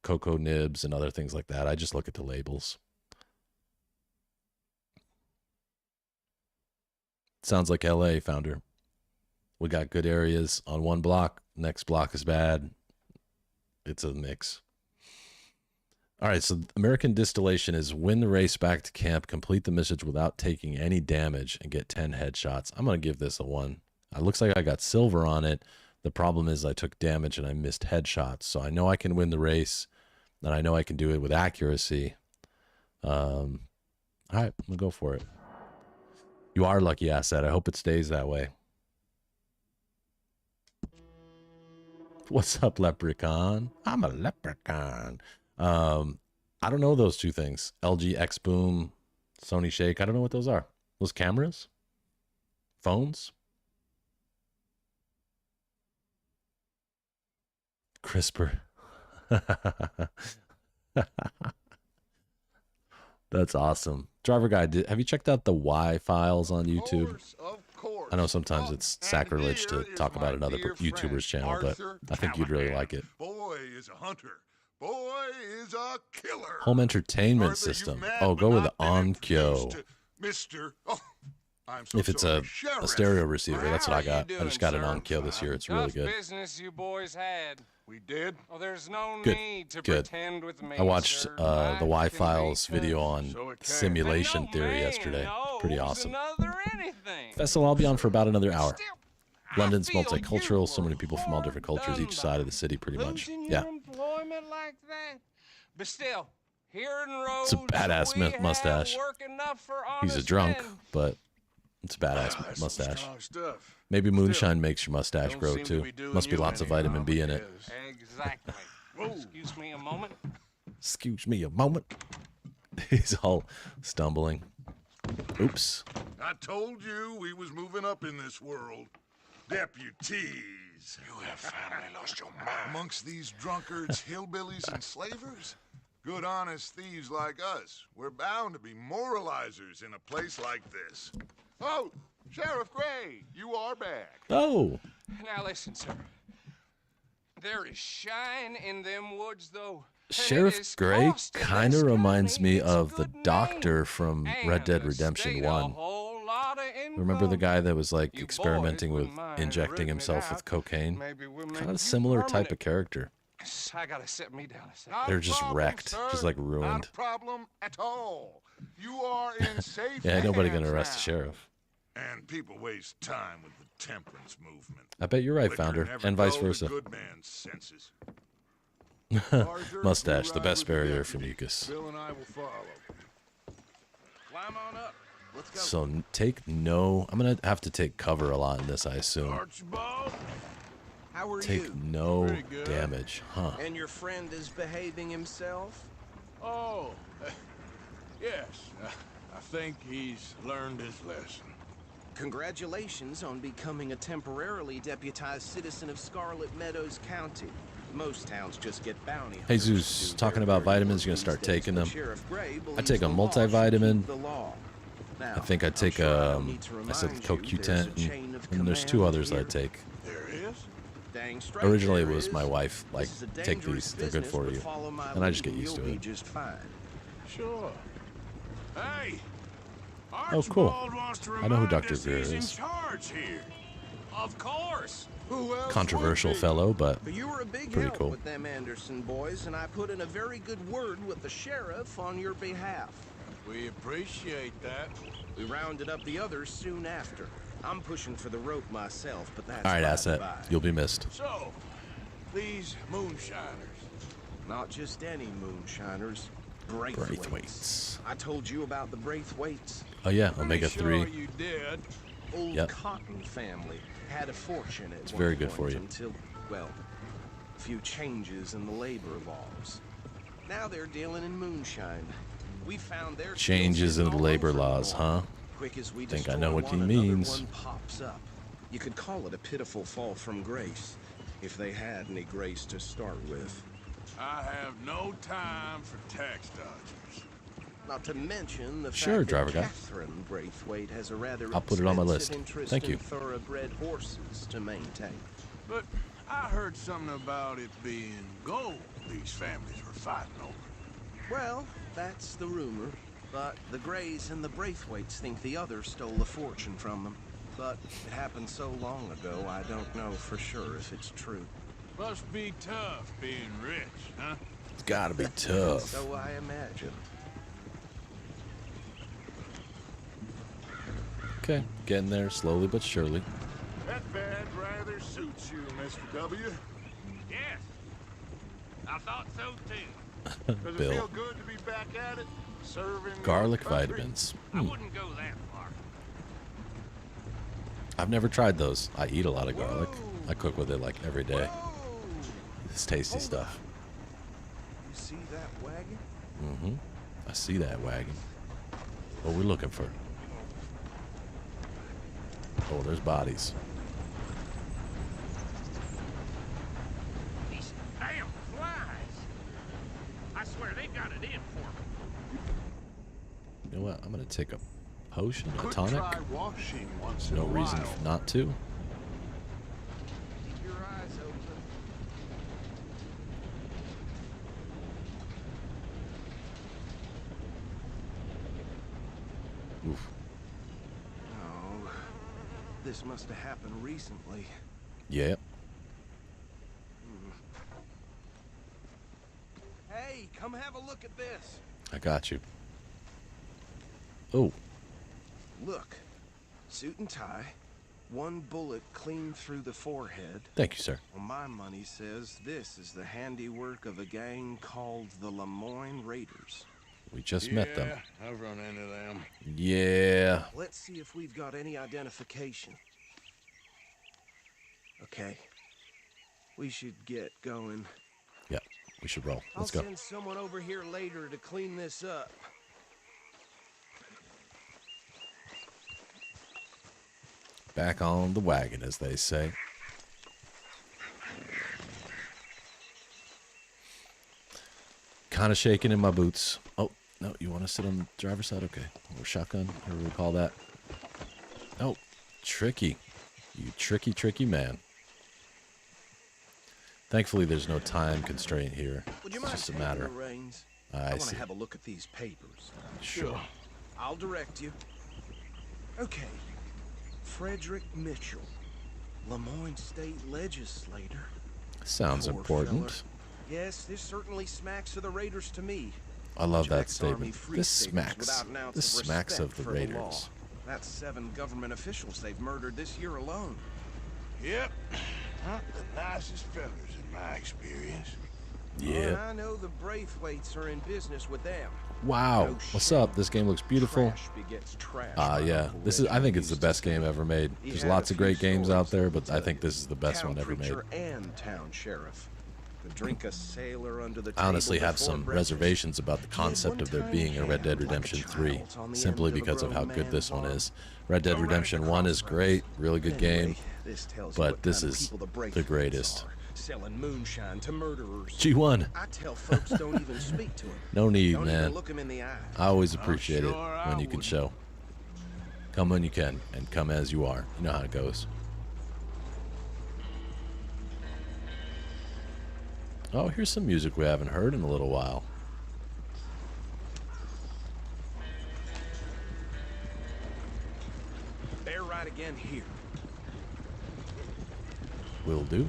cocoa nibs, and other things like that. I just look at the labels. Sounds like LA, founder. We got good areas on one block. Next block is bad. It's a mix. All right, so American Distillation is win the race back to camp, complete the message without taking any damage, and get 10 headshots. I'm going to give this a 1. It looks like I got silver on it. The problem is I took damage and I missed headshots. So I know I can win the race, and I know I can do it with accuracy. All right, I'm going to go for it. You are lucky, asset. I hope it stays that way. What's up, leprechaun? I'm a leprechaun. I don't know those two things. LG X Boom, Sony Shake. I don't know what those are. Those cameras? Phones? CRISPR. That's awesome. Driver Guy, have you checked out the Y files on YouTube? Of course. I know sometimes it's sacrilege to talk about another YouTuber's channel, but I think you'd really like it. Boy is a hunter. Boy is a killer. Home entertainment Arthur, you system. mad Oh, go but with not been Onkyo. introduced to Mr. Oh, I'm so If it's sorry, a Sheriff. stereo receiver, that's what I How are you got. I just got an doing, Onkyo this year. It's really Tough good. business you boys had. We did. Oh, there's no Good, need to good. pretend with me. I watched sir. the Life Y can be Files tough. video on So it can. simulation And no theory man yesterday. Pretty knows awesome. Another anything. Festival, I'll be on for about another hour. Still, London's I feel multicultural, you so many were people from all different hard cultures, each done side by. of the city, pretty much. Losing Yeah. your employment like that. But still, here in Rhodes, It's a badass we mustache. have work enough for He's a honest drunk, men. but it's a badass That's some mustache. strong stuff. Maybe moonshine makes your mustache Don't grow seem to too. be doing Must be you lots of any vitamin B in harm, it. I guess. Exactly. Excuse me a moment. Excuse me a moment. He's all stumbling. Oops. I told you we was moving up in this world. Deputies. You have finally lost your mind. Amongst these drunkards, hillbillies, and slavers? Good honest thieves like us. We're bound to be moralizers in a place like this. Oh, Sheriff Gray, you are back. Oh, Now listen, sir. There is shine in them woods, though. and it Sheriff is Gray costing kind of this reminds county me its of the good doctor name from and Red Dead the Redemption state a 1. whole lot of Remember the income. guy that was like You experimenting boys with wouldn't mind injecting rooting it himself with out. cocaine? Maybe we'll make Kind of you similar type permanent. of character. I gotta set me down a second. Not They're a just problem, wrecked, sir. just like Not ruined. a problem at all. You are in safe Yeah, nobody hands gonna arrest the now. sheriff. And people waste time with the temperance movement. I bet you're right, Liquor founder, never and vice dulled a versa. good man's senses. Mustache, the best barrier for mucus. Bill and I will follow. Climb on up. Let's go. So I'm gonna have to take cover a lot in this, I assume. Archibald. How are Take you? no Pretty good. damage, huh? And your friend is behaving himself? Oh, yes. I think he's learned his lesson. Congratulations on becoming a temporarily deputized citizen of Scarlet Meadows County. Most towns just get bounty hunters Jesus, to do talking their about dirty vitamins, work you're gonna these start days, taking but them. Sheriff Gray believes take a the law should multivitamin. keep the law. Now, I think I'd I'm take sure I don't need to I said remind CoQ10, you there's a chain of and there's two command others that here. I'd take. There is? Dang straight Originally, it there was is. my wife, like, This is a take dangerous these, they're good business, for but you. follow my And I just lead get used you'll to be it. just fine. Sure. Hey! Oh, cool. Archibald wants to I know who remind Dr. us Greer he's in is. charge here. Of course. Who else Controversial would be? fellow, but But you were a big Pretty help cool. with them Anderson boys, and I put in a very good word with the sheriff on your behalf. We appreciate that. We rounded up the others soon after. I'm pushing for the rope myself, but that's all right, by the asset, by. you'll be missed. So, these moonshiners. Not just any moonshiners. Braithwaites. Braithwaites. I told you about the Braithwaites. Oh yeah, Pretty omega-3. sure you did. Old Yep. Cotton family had a fortune at It's one very good point for you. until, well, a few changes in the labor laws. Now they're dealing in moonshine. We found their Changes in skills the all labor over laws, the huh? wall. Quick as we Think I destroy know what one, he another means. one pops up. You could call it a pitiful fall from grace, if they had any grace to start with. I have no time for tax dodgers. Not to mention the Sure, fact driver that guy. Catherine Braithwaite has a rather I'll put it on my expensive list. interest Thank in you. thoroughbred horses to maintain. But I heard something about it being gold these families were fighting over. Well, that's the rumor. But the Greys and the Braithwaites think the others stole a fortune from them. But it happened so long ago, I don't know for sure if it's true. Must be tough being rich, huh? It's gotta be tough. So I imagine. Okay, getting there slowly but surely. That badge rather suits you, Mr. W. Yes. I thought so too. Does it Bill. feel good to be back at it? Serving your Garlic country? vitamins. I wouldn't go that far. I've never tried those. I eat a lot of garlic. I cook with it like every day. Whoa! It's tasty Hold stuff. You see that wagon? Mm-hmm. I see that wagon. What we looking for? Oh, there's bodies. These damn flies. I swear they got it in for me. You know what? I'm gonna take a potion, a Could tonic. try washing once No in a reason while. not to. Keep your eyes open. Oof. Oh, this must have happened recently. Yeah. Hey, come have a look at this. I got you. Oh, Look, suit and tie, one bullet clean through the forehead. thank you, sir. Well, my money says this is the handiwork of a gang called the Lemoyne Raiders. We just met them. Yeah, I've run into them. Yeah. Let's see if we've got any identification. Okay, we should get going. Yeah. We should roll. Let's I'll go. send someone over here later to clean this up. Back on the wagon, as they say. Kind of shaking in my boots. Oh, no, you want to sit on the driver's side? Okay. Or shotgun, whatever we call that. Oh, tricky. You tricky, tricky man. Thankfully, there's no time constraint here. Would you It's mind just a taking matter. the reins? I I want see. to have a look at these papers. Sure. I'll direct you. Okay. Frederick Mitchell, Lemoyne State Legislator. Sounds Poor important. feller. Yes, this certainly smacks of the Raiders to me. I love that Ex-Army statement. free This staters smacks. without an ounce This of smacks of respect the for law. Raiders. That's 7 government officials they've murdered this year alone. Yep. Not the nicest fellas in my experience. And Yeah. I know the Braithwaites are in business with them. Wow. No What's shame. up? This game looks beautiful. Trash begets trash, my Yeah. Uncle This is. I Reggie think it's the used to best say. game ever made. He There's had lots a of few great games stories out there, he but could I tell think you. this is the best Town one ever made. preacher and town sheriff. To drink a sailor under the I honestly table have before some breakfast. reservations about the He had concept one of there time being a Red Dead had, like a Redemption 3, child on the simply end of a because of how grown good this one man's is. Red Dead Go right Redemption across 1 is the great, really good Anyway, game. this tells but you what this kind of is people the the Braithwaites greatest. are, selling moonshine to murderers. G1. I tell folks don't even speak to him. No need, Don't man. even look him in the eye. I always appreciate sure it I when you can wouldn't. show. Come when you can, and come as you are. You know how it goes. Oh, here's some music we haven't heard in a little while. Bear right again here. Will do.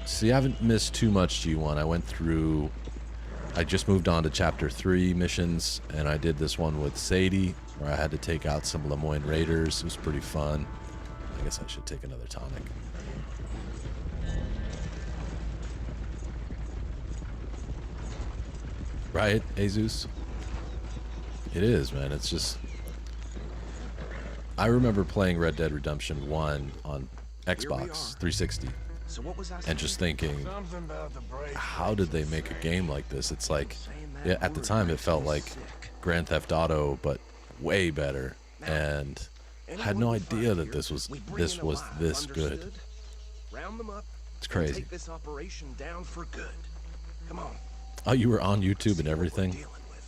See, I haven't missed too much G1. I went through... I just moved on to Chapter 3 missions, and I did this one with Sadie, where I had to take out some Lemoyne Raiders. It was pretty fun. I guess I should take another tonic. Right, Jesus? It is, man. It's just... I remember playing Red Dead Redemption 1 on Xbox 360. So what was I and just thinking, Something about the break. how did they make a game like this? It's like, saying that yeah, at the word time it makes felt me like sick. Grand Theft Auto, but way better. And I had no idea that this was this good. Understood? Round them up. It's and crazy. Take this operation down for good. Come on. Oh, you were on YouTube See and what we're everything. dealing with.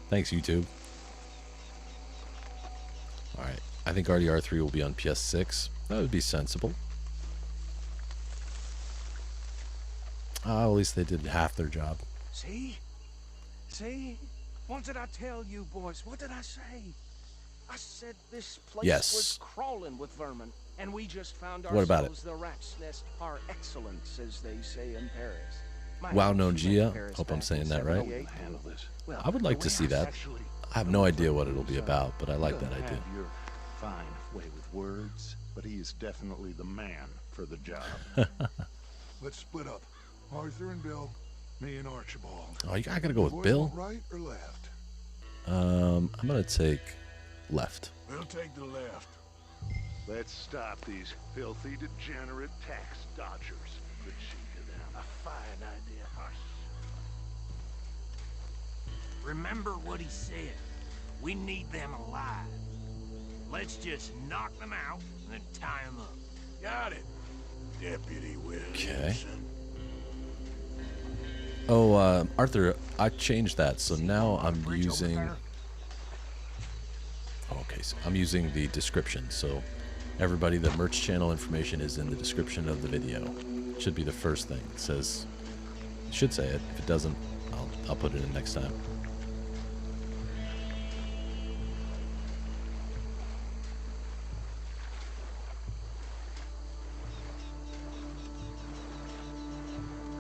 Thanks, YouTube. All right, I think RDR3 will be on PS6. That would be sensible. At least they did half their job. See? See? What did I tell you, boys? What did I say? I said this place Yes. was crawling with vermin, and we just found What about ourselves the rat's nest par excellence, as they say in Paris. My Wow, house no was in Gia. Paris Hope I'm back saying in that right. 78. Well, I would like the to way see that. Actually, I have no idea what it'll be about, but I like that idea. have your fine way with words, but he is definitely the man for the job. Let's split up. Arthur and Bill, me and Archibald. Oh, I gotta go with Boys Bill. want right or left? I'm gonna take left. We'll take the left. Let's stop these filthy, degenerate tax dodgers. The cheek of them. A fine idea. Hush. Remember what he said. We need them alive. Let's just knock them out and then tie them up. Got it, Deputy Williamson. Okay. Oh, Arthur, I changed that, so now I'm using. Okay, so I'm using the description. So everybody, the merch channel information is in the description of the video. Should be the first thing. It says, it should say it. If it doesn't, I'll put it in next time.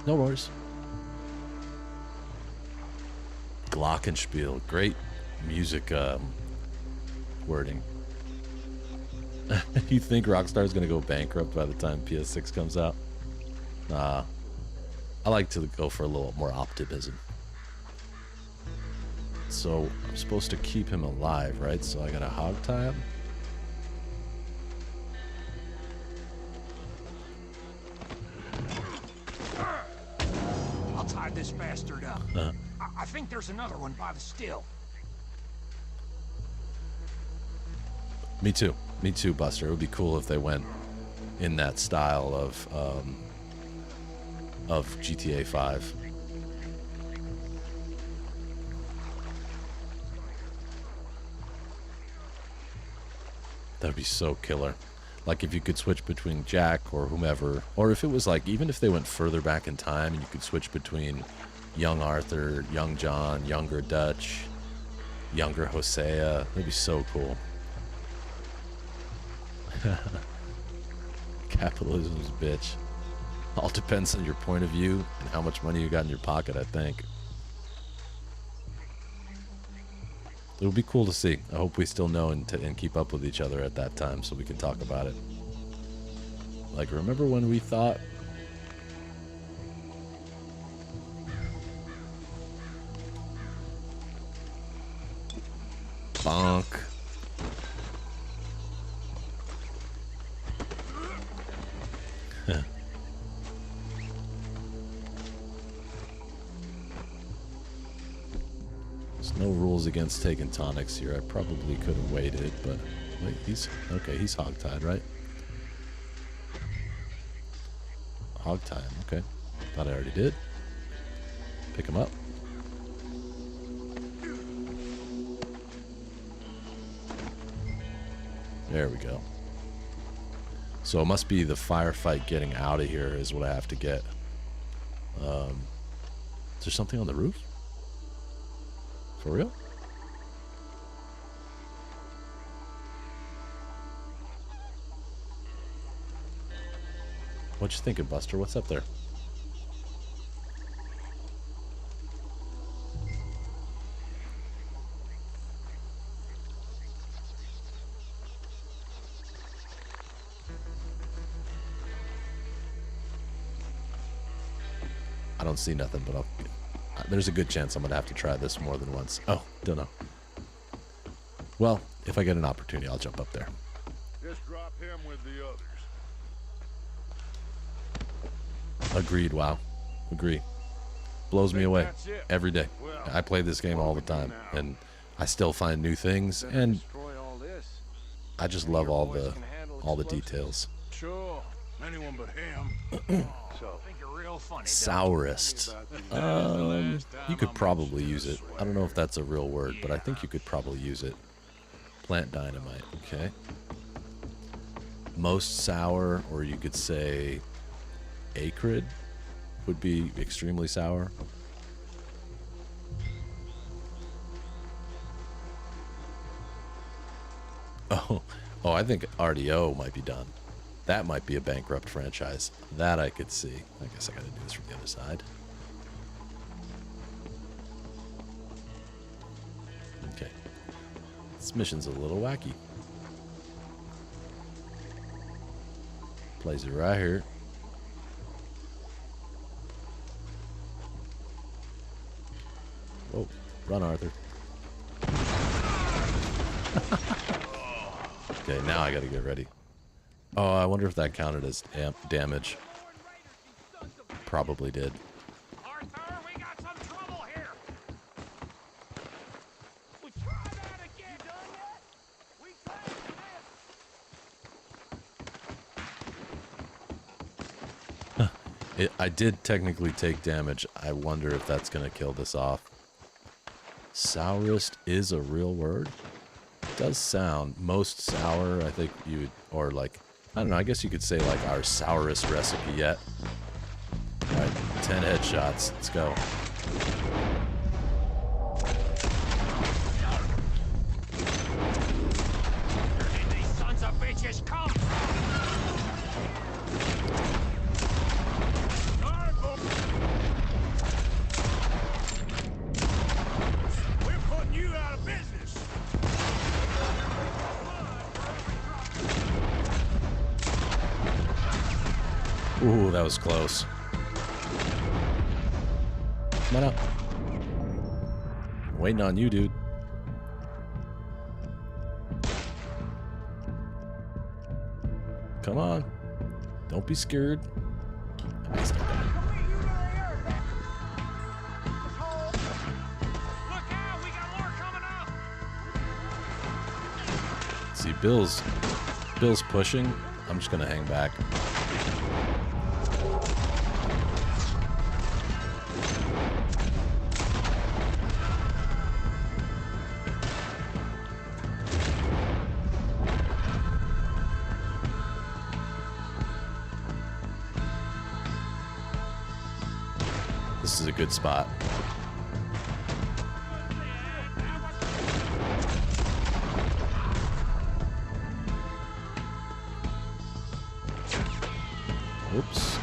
No worries. Glockenspiel, great music wording. You think Rockstar's gonna go bankrupt by the time PS6 comes out? Nah. I like to go for a little more optimism. So I'm supposed to keep him alive, right? So I gotta hog tie him? I'll tie this bastard up. I think there's another one by the still. Me too. Me too, Buster. It would be cool if they went in that style of GTA 5. That'd be so killer. Like if you could switch between Jack or whomever, or if it was like, even if they went further back in time and you could switch between young Arthur, young John, younger Dutch, younger Hosea, that'd be so cool. Capitalism's a bitch. All depends on your point of view and how much money you got in your pocket, I think. It would be cool to see. I hope we still know and keep up with each other at that time so we can talk about it. Like, remember when we thought... Bonk. There's no rules against taking tonics here. I probably could have waited, but wait, he's okay. He's hogtied, right? Hogtie him. Okay, thought I already did. Pick him up. There we go. So it must be the firefight getting out of here is what I have to get. Is there something on the roof? For real? What you thinking, Buster? What's up there? I don't see nothing, but there's a good chance I'm gonna have to try this more than once. Oh, don't know. Well, if I get an opportunity, I'll jump up there. Just drop him with the others. Agreed. Wow. Agree. Blows me away That's it. every day. Well, I play this game all the what do we do time, now? and I still find new things, and Destroy all this. I just And love your all boys the can handle details. explosives? Sure. Anyone but him. So, Think you're real funny, Sourest. You could probably use it. I don't know if that's a real word, but I think you could probably use it. Plant dynamite. Okay. Most sour, or you could say acrid, would be extremely sour. Oh, I think RDO might be done. That might be a bankrupt franchise. That I could see. I guess I gotta do this from the other side. Okay. This mission's a little wacky. Plays it right here. Whoa. Run, Arthur. Okay, now I gotta get ready. Oh, I wonder if that counted as damage. Probably did. Arthur, we got some trouble here. We try that again. Done yet? We tried this. I did technically take damage. I wonder if that's gonna kill this off. Sourest is a real word. It does sound most sour. I think you would, or like, I don't know. I guess you could say like our sourest recipe yet. All right, 10 headshots. Let's go. Where did these sons of bitches come from? We're putting you out of business. Ooh, that was close. Come on up. Waiting on you, dude. Come on. Don't be scared. Nice. Look out, we got more coming up. See, Bill's pushing. I'm just gonna hang back. This is a good spot. Oops.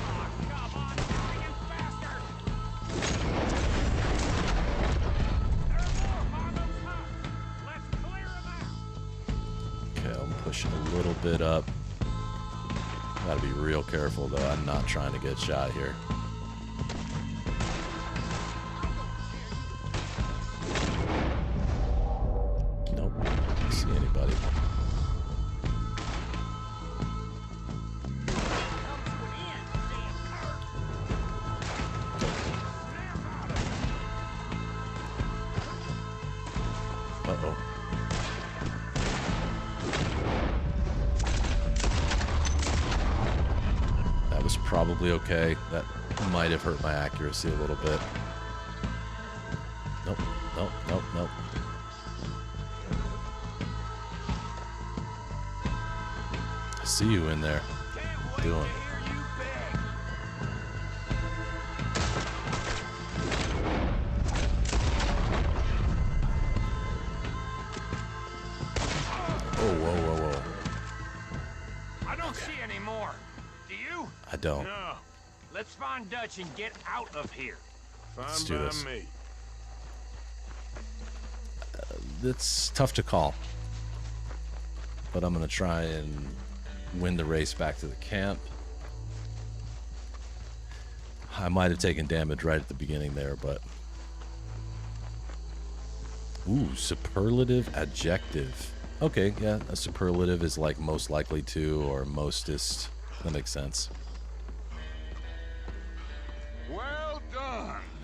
Okay, I'm pushing a little bit up. Gotta be real careful though. I'm not trying to get shot here. Nope. Don't see anybody. Uh-oh. That was probably okay. That might have hurt my accuracy a little bit. Nope, nope, nope, nope. I see you in there. What you doing? Oh, whoa, whoa, whoa. I don't see any more. Do you? I don't. No, Let's find Dutch and get out of here. Let's fine do by this. me. It's tough to call. But I'm going to try and win the race back to the camp. I might have taken damage right at the beginning there, but... Ooh, superlative adjective. Okay, yeah, a superlative is like most likely to or mostest. That makes sense.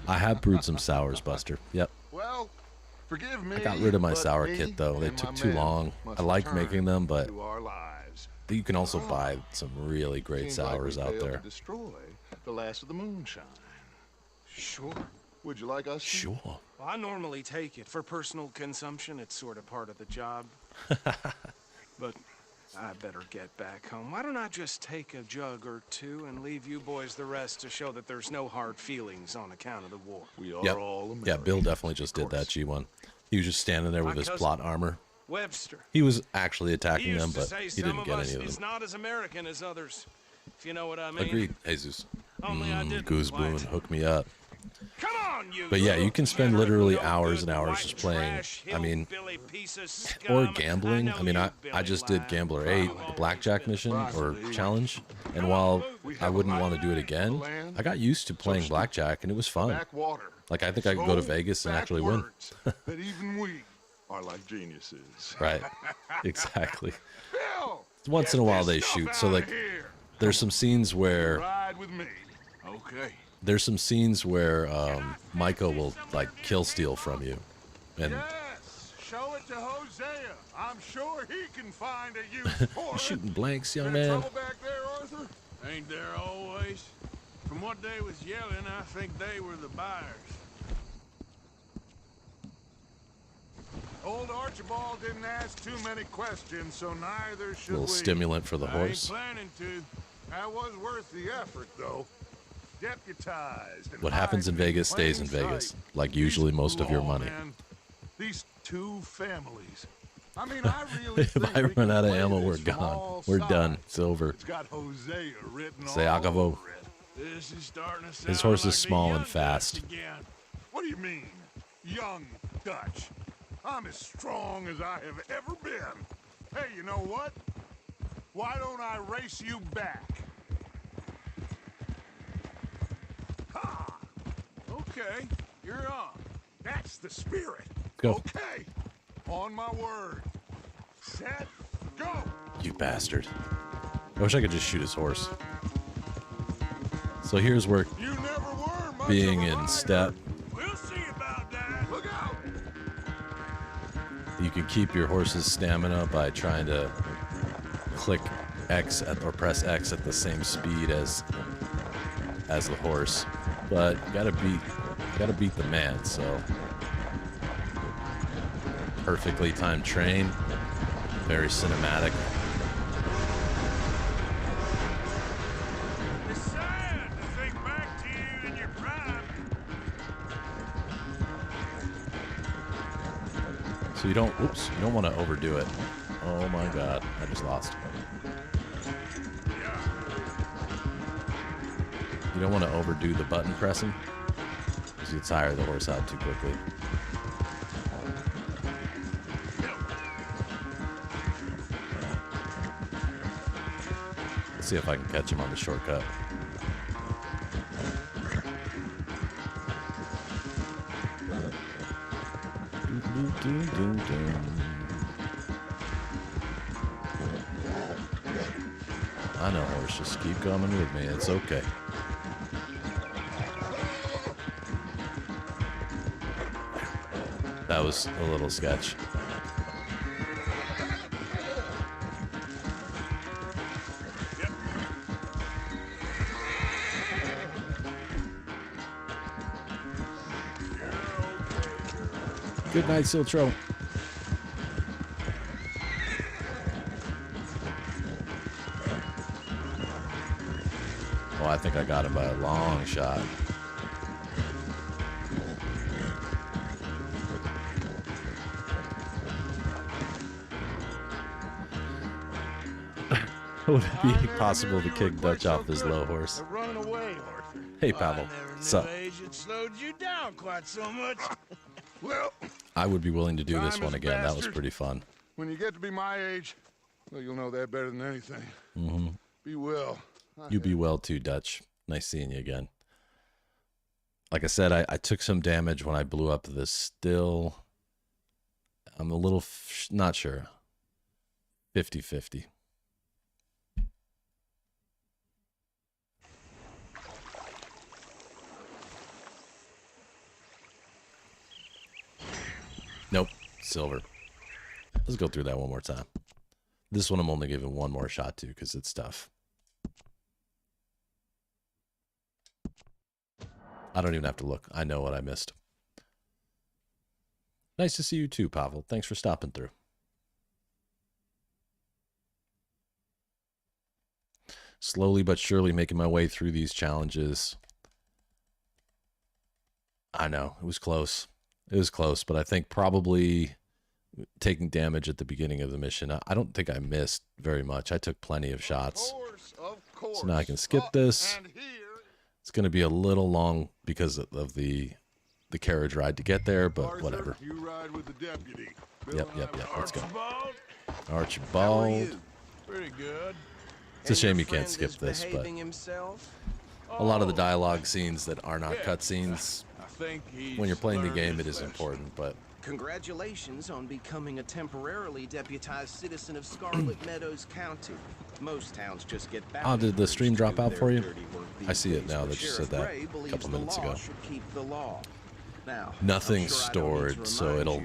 I have brewed some sours, Buster. Yep. Well, forgive me. I got rid of my but sour me kit, though. They and took my too men long. must I like return making them, but to our lives. you can also buy some really great Seems like sours we out failed there. to destroy the last of the moonshine. Sure. Would you like us to? Sure. Well, I normally take it for personal consumption. It's sort of part of the job. But I better get back home. Why don't I just take a jug or two and leave you boys the rest to show that there's no hard feelings on account of the war? We are Yep. all Americans. Yeah, Bill definitely just did that, G1. He was just standing there with My his cousin, plot armor. Webster. He was actually He attacking used them, to but say he some didn't of get us any of is them. not as American as others, if you know what I mean. Agreed, Jesus. Only I didn't Goose quite. Boone, hook me up. Come on, you But yeah, you little can spend generous literally no hours good and hours white just playing. trash I mean, hillbilly piece of or scum. gambling. I mean, know I you, I Billy just did Lyon. Gambler 8, the blackjack mission or challenge, and while I wouldn't want to do it again, I got used to playing blackjack and it was fun. Backwater. Like I think I could go to So Vegas and actually win. backwards that even we are like geniuses. Right. Exactly. Bill, Once in a get while this they stuff shoot. So outta like here. there's some scenes where Ride with me. Okay. Micah will like kill steal from you. And Yes, show it to Hosea. I'm sure he can find a use for you it. shooting blanks, young There man. trouble back there, Arthur? Ain't there always? From what they was yelling, I think they were the buyers. Old Archibald didn't ask too many questions, so neither should Little we. stimulant for the I horse. ain't planning to. That was worth the effort, though. Deputized. And What happens in hiding Vegas stays in plain Vegas, sight. like usually These most of your money. lawmen, These two families. I mean, I really If think I we run can out of play ammo, this we're from gone. all We're done. sides. It's over. It's got Hosea written Se all acabó. over it. This is starting to His sound horse is like the small young and fast. Dutch again. What do you mean, young Dutch? I'm as strong as I have ever been. Hey, you know what? Why don't I race you back? Ha! Okay, you're on. That's the spirit. Go. Okay. On my word. Set. Go. You bastard. I wish I could just shoot his horse. So here's where You never were much being of a in rider. step, We'll see about that. Look out. you can keep your horse's stamina by trying to click X or press X at the same speed as the horse. But you gotta beat the man, so perfectly timed train, very cinematic. It's sad to think back to you in your prime. So you don't want to overdo it. Oh my god, I just lost. You don't want to overdo the button pressing, because you tire the horse out too quickly. Let's see if I can catch him on the shortcut. I know, horse. Just keep coming with me. It's okay. That was a little sketch. Good night, Siltro. Oh, I think I got him by a long shot. Would it be possible to kick Dutch off this low horse? They're running away, Arthur. Hey, Pavel. I never What's up? knew age had slowed you down quite so much. Well, I would be willing to do this Time one is a again. That was bastard. pretty fun. when you get to be my age, well, you'll know that better than anything. Mm-hmm. Be well. You be well too, Dutch. Nice seeing you again. Like I said, I took some damage when I blew up this still. I'm a little not sure. 50-50. Nope, silver. Let's go through that one more time. This one I'm only giving one more shot to because it's tough. I don't even have to look. I know what I missed. Nice to see you too, Pavel. Thanks for stopping through. Slowly but surely making my way through these challenges. I know, it was close. It was close, but I think probably taking damage at the beginning of the mission, I don't think I missed very much. I took plenty of shots. Of course. So now I can skip this. And here... It's going to be a little long because of the carriage ride to get there, but Arthur, whatever. You ride with the deputy. Yep. Let's go. Archibald? Archibald. Pretty good. It's a shame you can't skip this, but a lot of the dialogue scenes that are not cutscenes, I think when you're playing the learned game, his it is lesson. important, but Congratulations on becoming a temporarily deputized citizen of Scarlet Meadows County. Most towns just get back. oh, did the stream drop out for you? I see it now that you said that a couple minutes ago. Nothing's stored, so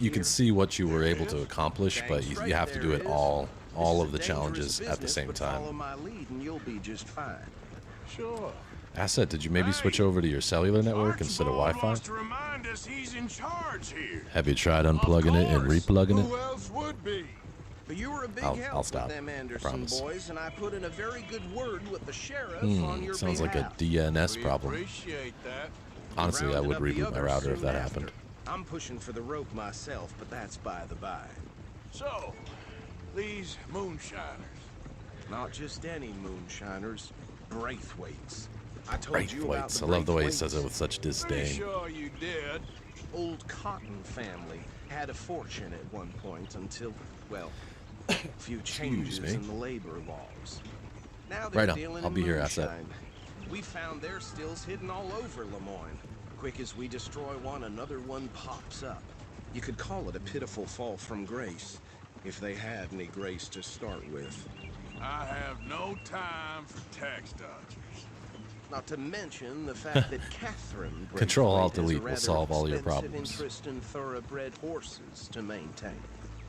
you can see what you were able to accomplish, but you have to do it all of the challenges at the same time. Follow my lead and you'll be just fine. Sure. Asset, did you maybe switch over to your cellular network instead of Archibald Wi-Fi? wants to remind us he's in charge here. Have you tried unplugging it and replugging Who it? else would be? But you were a big I'll help stop. with them I Anderson promise. boys, and I put in a very good word with the sheriff on your Sounds like a behalf. DNS We problem. appreciate that. Honestly, I Rounded would up the reboot my others router if soon that after. happened. I'm pushing for the rope myself, but that's by the by. So, these moonshiners. Not just any moonshiners, Braithwaites. I told you about Braithwaites. the I love the way he says it Braithwaites. with such Pretty disdain. sure you did. Old Cotton family had a fortune at one point until, well, a few changes me. in the labor laws. Now they're Right on. dealing I'll in be here, Asset. moonshine. We found their stills hidden all over Lemoyne. Quick as we destroy one, another one pops up. You could call it a pitiful fall from grace, if they had any grace to start with. I have no time for tax dodgers. Not to mention the fact that Catherine Control, Alt, Braithwaite has a Delete will rather solve all your expensive problems. interest in thoroughbred horses to maintain.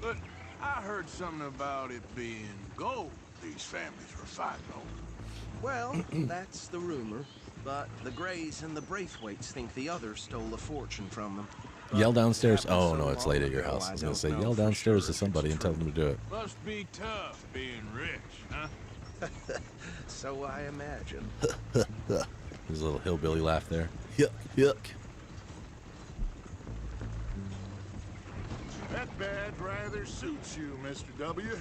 But I heard something about it being gold these families were fighting over. Well, that's the rumor. But the Greys and the Braithwaites think the others stole a fortune from them. Yell downstairs. Happened Oh so no, it's long late at your ago, house. I was I gonna don't say know yell for downstairs sure to somebody if and it's tell them to do it. Must be tough being rich, huh? So I imagine. There's a little hillbilly laugh there. Yuck. That badge rather suits you, Mr. W.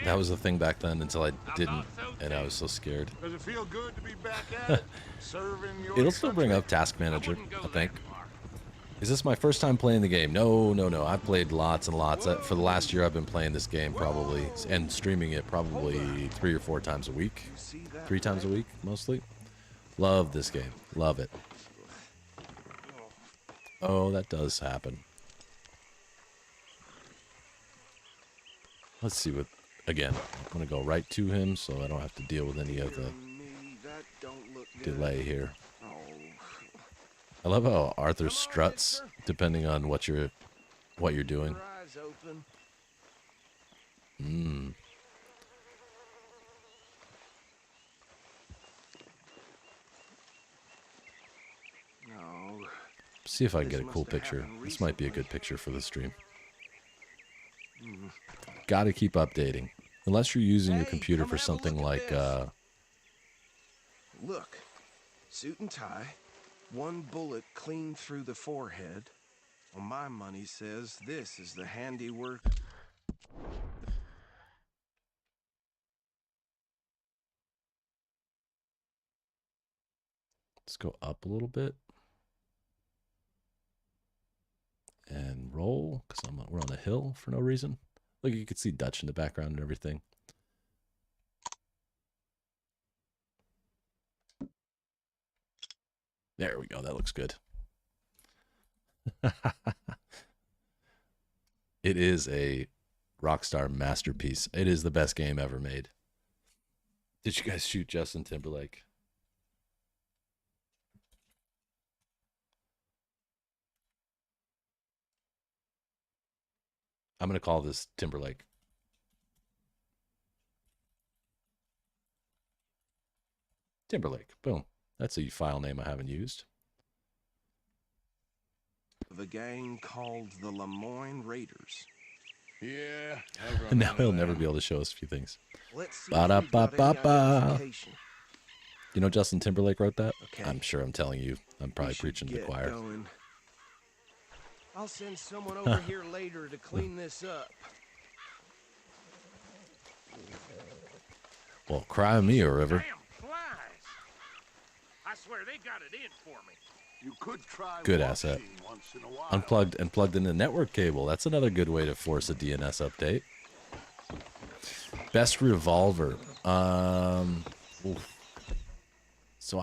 That was the thing back then until I didn't, and I was so scared. Does it feel good to be back at it? Serving your It'll still bring country? up Task Manager, I think. Is this my first time playing the game? No. I've played lots and lots. For the last year, I've been playing this game probably, and streaming it probably 3 or 4 times a week. 3 times a week, mostly. Love this game. Love it. Oh, that does happen. Let's see what... Again, I'm going to go right to him so I don't have to deal with any of the That don't look good. delay here. Oh. I love how Arthur struts depending on what you're doing. Your eyes open. No. See if I can This get a must cool have picture. happened This might be a recently. good picture for the stream. Gotta keep updating. Unless you're using your Hey, computer come for have a something look at like, this. Look, suit and tie, one bullet clean through the forehead. Well, my money says this is the handiwork. let's go up a little bit. And roll, because we're on a hill for no reason. Look, you can see Dutch in the background and everything. There we go. That looks good. It is a Rockstar masterpiece. It is the best game ever made. Did you guys shoot Justin Timberlake? I'm going to call this Timberlake. Timberlake. Boom. That's a file name I haven't used. The gang called the Lemoyne Raiders. Yeah. And now he'll never be able to show us a few things. Let's see if we've got any Ba-da-ba-ba-ba. identification. You know Justin Timberlake wrote that? Okay. I'm sure I'm telling you. I'm probably We should preaching to the get choir. going. I'll send someone over here later to clean this up. Well, cry me a river. Damn flies! I swear they got it in for me. You could try Good washing asset. once in a while. Unplugged and plugged in the network cable. That's another good way to force a DNS update. Best revolver. Oof. So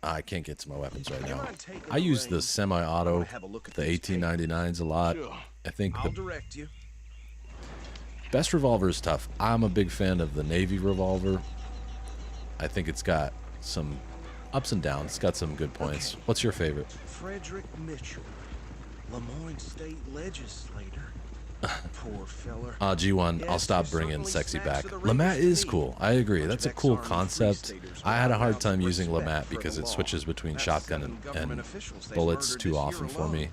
I can't get to my weapons right now. I use the semi-auto, the 1899s a lot. I think I'll the direct you. best revolver is tough. I'm a big fan of the Navy revolver. I think it's got some ups and downs. It's got some good points. Okay. What's your favorite? Frederick Mitchell, Lemoyne State Legislator. Poor feller. G1, Yes, I'll stop he bringing certainly sexy smacks back. of the Lamat Raiders is to me. cool. I agree. Bunch That's a of cool ex-Army concept. free-staters I had a with hard ounce time of using respect Lamat for because the it law. switches between That's shotgun 7 government and officials they've bullets murdered too this often year for me. alone.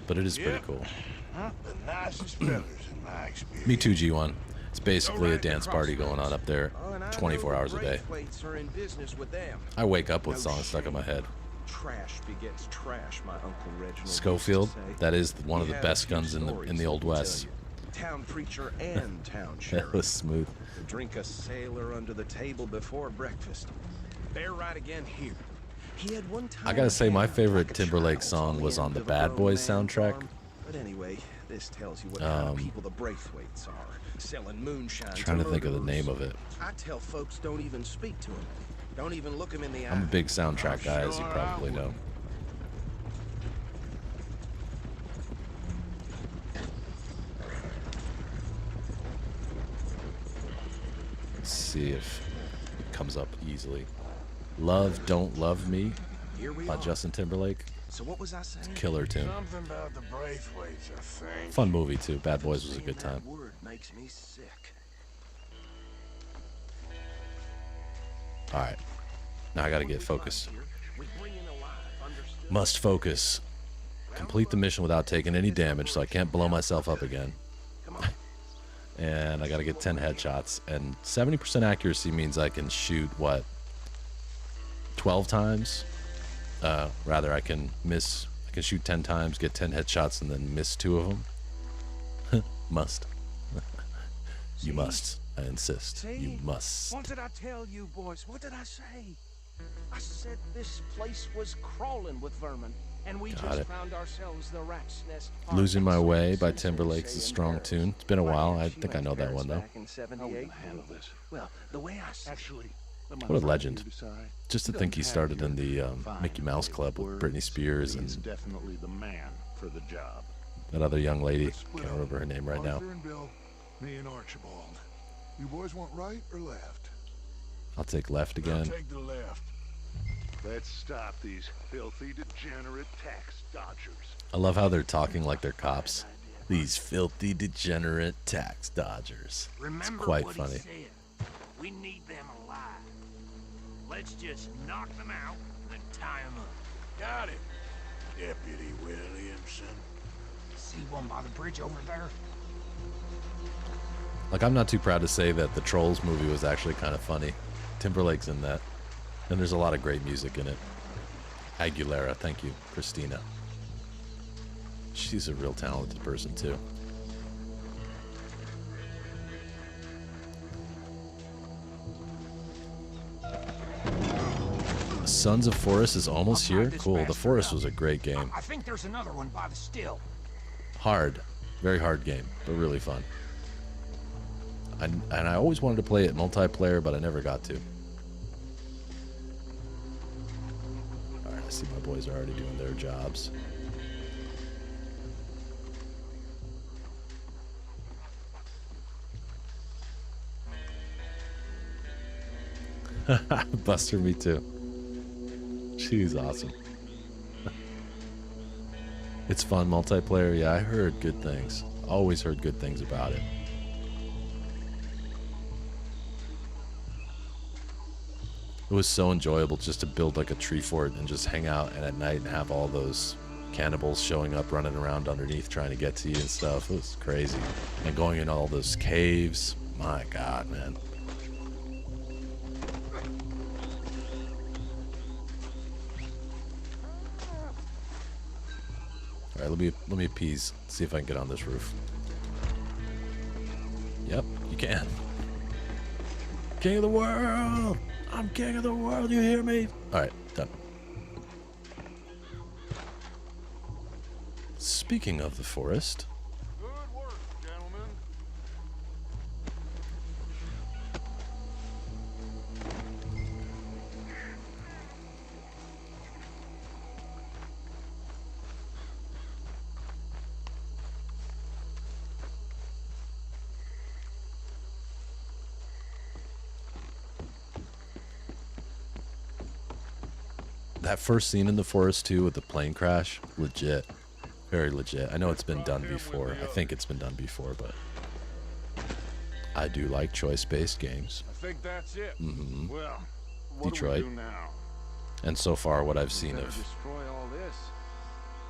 But it is pretty cool. The nicest fellas in my experience. Me too, G1. It's basically a right dance across party going on up there Oh, and I know 24 the hours a day. Braithwaites are in business with them. I wake up with No songs stuck in my head. Trash begets trash, my Uncle Reginald used to Schofield, say. that is one of He the had a best few guns in the stories Old he could tell West. you. Town preacher and town That sheriff. was smooth. Drink a sailor under the table before breakfast. They're right again here. He had one time I gotta say, my had favorite like a Timberlake child song was the on end the of a Bad grown Boys man soundtrack. farm. But anyway, this tells you what kind of people the Braithwaites are. Selling moonshine. Trying to think of the name of it. I tell folks don't even speak to him. Don't even look him in the eye. I'm a big soundtrack guy, as you probably know. Let's see if it comes up easily. Love Don't Love Me Here we by are. Justin Timberlake. So what was I saying? Killer tune. Something about the Braithwaites, I think. Fun movie too. Bad Boys was a Saying good that time. word makes me sick. All right. Now I gotta get focused. We bring in alive, understood? Must focus. Complete the mission without taking any damage, so I can't blow myself up again. Come on. And I gotta get 10 headshots. And 70% accuracy means I can shoot, what, 12 times? Rather, I can shoot 10 times, get 10 headshots, and then miss 2 of them. Must. You must. I insist. You See? must. What did I tell you, boys? What did I say? I said this place was crawling with vermin, and we Got just it. found ourselves the rat's nest. Losing My Our Way by ex-citizens Timberlake's a say in strong Paris. tune. It's been a Why, while. yeah, I she think I went know to that Paris one, though. back in How we 78. gonna handle this? Well, the way I see it, Actually, What a legend. Just to think he started in the Mickey Mouse Club with Britney Spears He's and definitely the man for the job. that other young lady. Let's split Can't up. remember her name right now. Arthur and Bill, me and Archibald. You boys want right or left? I'll take left I'll again. take the left. Let's stop these filthy, degenerate tax dodgers. I love how they're talking like they're cops. These filthy, degenerate tax dodgers. It's Remember quite what funny. he said. We need them alive. Let's just knock them out and then tie them up. Got it. Deputy Williamson. See one by the bridge over there? Like, I'm not too proud to say that the Trolls movie was actually kind of funny. Timberlake's in that. And there's a lot of great music in it. Aguilera, thank you. Christina. She's a real talented person, too. Sons of Forest is almost here? Cool. The Forest was a great game. I think there's another one by the still. Hard. Very hard game, but really fun. And I always wanted to play it multiplayer, but I never got to. Alright, I see my boys are already doing their jobs. Buster, me too. She's awesome. It's fun multiplayer. Yeah, I heard good things. Always heard good things about it. It was so enjoyable just to build like a tree fort and just hang out and at night and have all those cannibals showing up, running around underneath trying to get to you and stuff. It was crazy. And going in all those caves. My God, man. All right, let me appease. See if I can get on this roof. Yep, you can. King of the world! I'm king of the world, you hear me? Alright, done. Speaking of the forest. Good work, gentlemen. That first scene in the forest too with the plane crash, legit. Very legit. I know it's been done before. I think it's been done before, but I do like choice-based games. I think that's it. Mm-hmm. Well, what Detroit. do we do now? And so far what I've seen of Destroy all this.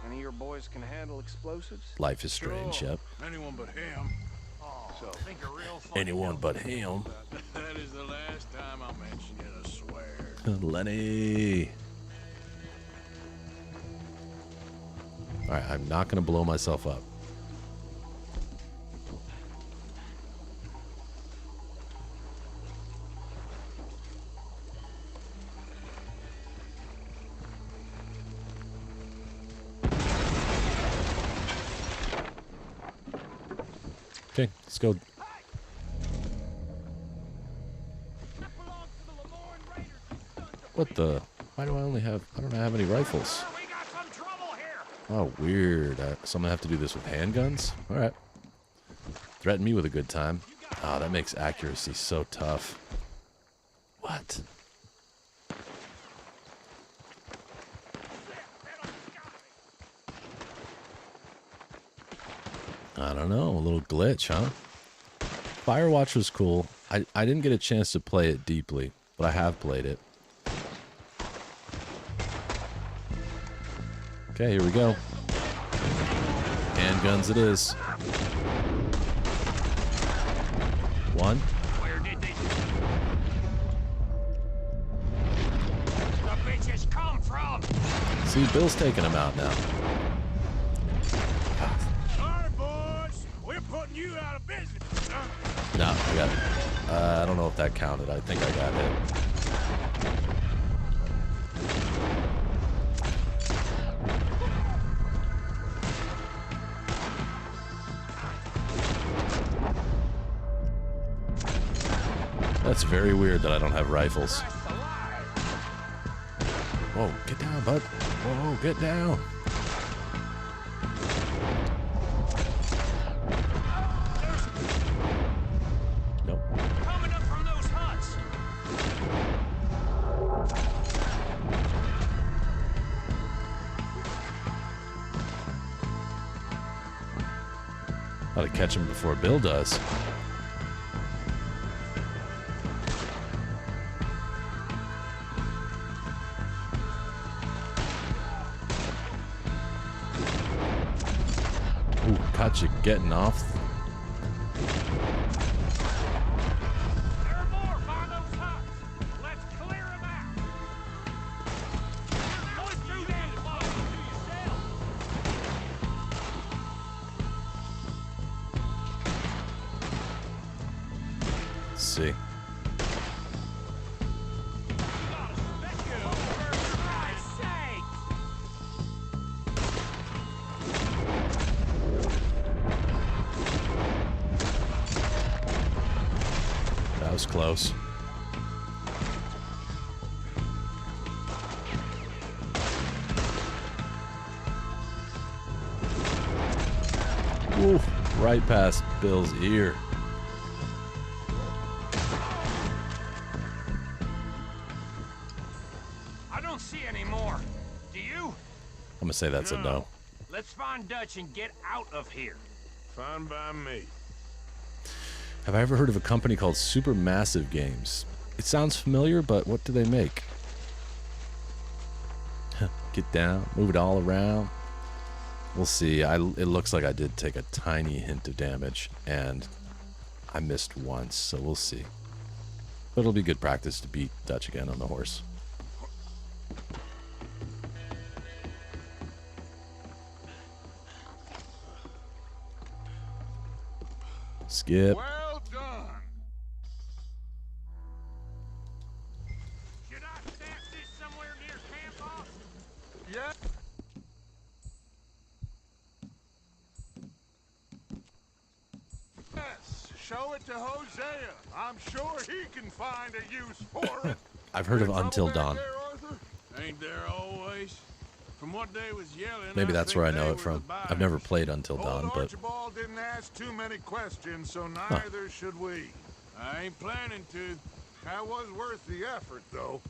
Any of your boys can handle explosives? Life is Strange, Sure. yep. Anyone but him. So, Think a real funny Anyone but him. That is the last time I'll mention it, I swear. Lenny. Alright, I'm not going to blow myself up. Okay, let's go. What the? Why do I only have... I don't have any rifles. We got some trouble here. Oh, weird. So I'm going to have to do this with handguns? Alright. Threaten me with a good time. Oh, that makes accuracy so tough. What? I don't know. A little glitch, huh? Firewatch was cool. I didn't get a chance to play it deeply, but I have played it. Okay, here we go. Handguns it is. One. Where did they... The bitches come from? See, Bill's taking them out now. Alright, boys. We're putting you out of business. No, I got... I don't know if that counted. I think I got hit. That's very weird that I don't have rifles. Whoa, get down, bud. Whoa, get down. Nope. Coming up from those huts. Gotta catch him before Bill does. Ooh, caught you getting off. There are more by those huts. Let's clear them out. Going through them. To yourself. Let's see. For Christ's sake. That was close. Ooh, right past Bill's ear. I don't see any more. Do you? I'm gonna say that's a no. Let's find Dutch and get out of here. Fine by me. Have I ever heard of a company called Supermassive Games? It sounds familiar, but what do they make? Get down, move it all around. We'll see. It looks like I did take a tiny hint of damage, and I missed once, so we'll see. But it'll be good practice to beat Dutch again on the horse. Skip. Well done. Should I stash this somewhere near camp, boss? Yeah. Yes, show it to Hosea. I'm sure he can find a use for it. I've heard of Trouble Until back Dawn. there, Arthur? Ain't there always? From what they was yelling, Maybe I that's think where I they know were it from. the I've never buyers. played Until Old Dawn, but Archibald didn't ask too many questions, so neither should we. I ain't planning to. That was worth the effort, though.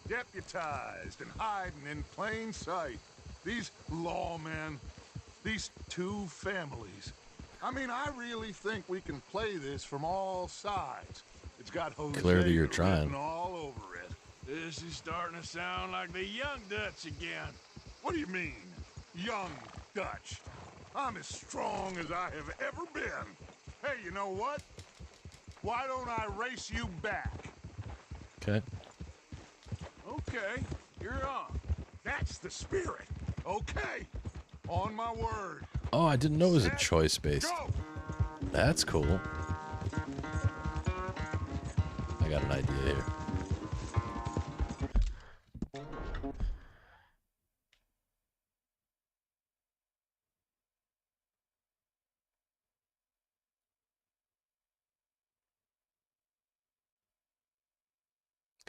Deputized and hiding in plain sight. These lawmen, these two families. I mean, I really think we can play this from all sides. It's got Hosea Clearly you're written trying. all over it. This is starting to sound like the young Dutch again. What do you mean, young Dutch? I'm as strong as I have ever been. Hey, you know what? Why don't I race you back? okay. Okay, you're on. That's the spirit. Okay, on my word. Oh, I didn't know it was a Set, choice-based. Go! That's cool. I got an idea here.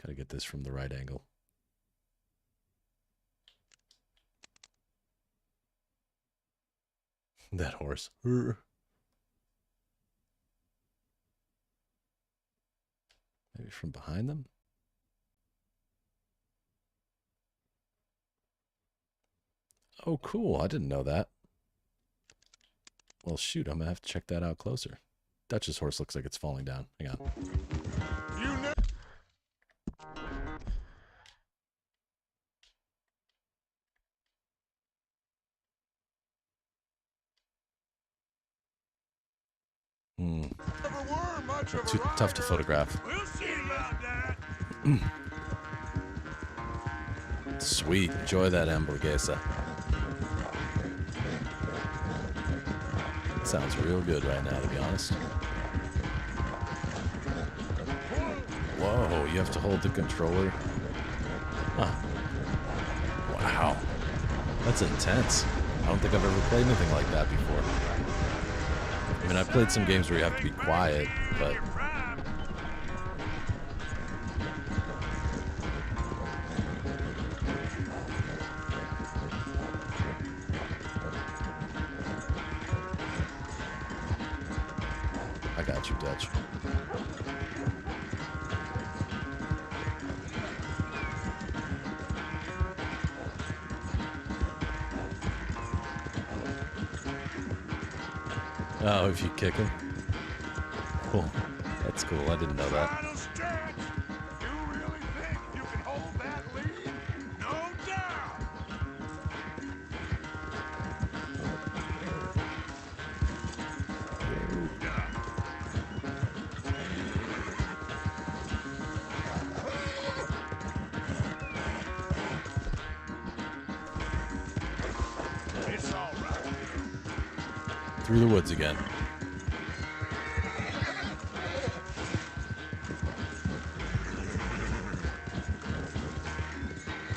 Gotta get this from the right angle. That horse. Maybe from behind them? Oh, cool. I didn't know that. Well, shoot. I'm going to have to check that out closer. Dutch's horse looks like it's falling down. Hang on. You know. Never were much of a Too tough to rider. photograph. We'll see about that. Sweet. Enjoy that hamburguesa. Sounds real good right now, to be honest. Whoa, you have to hold the controller. Huh. Wow. That's intense. I don't think I've ever played anything like that before. I mean, I've played some games where you have to be quiet, but... I got you, Dutch. Oh, if you kick him? Cool. That's cool. I didn't know that. Final stretch. You really think you can hold that lead? No doubt. It's all right. Through the woods again.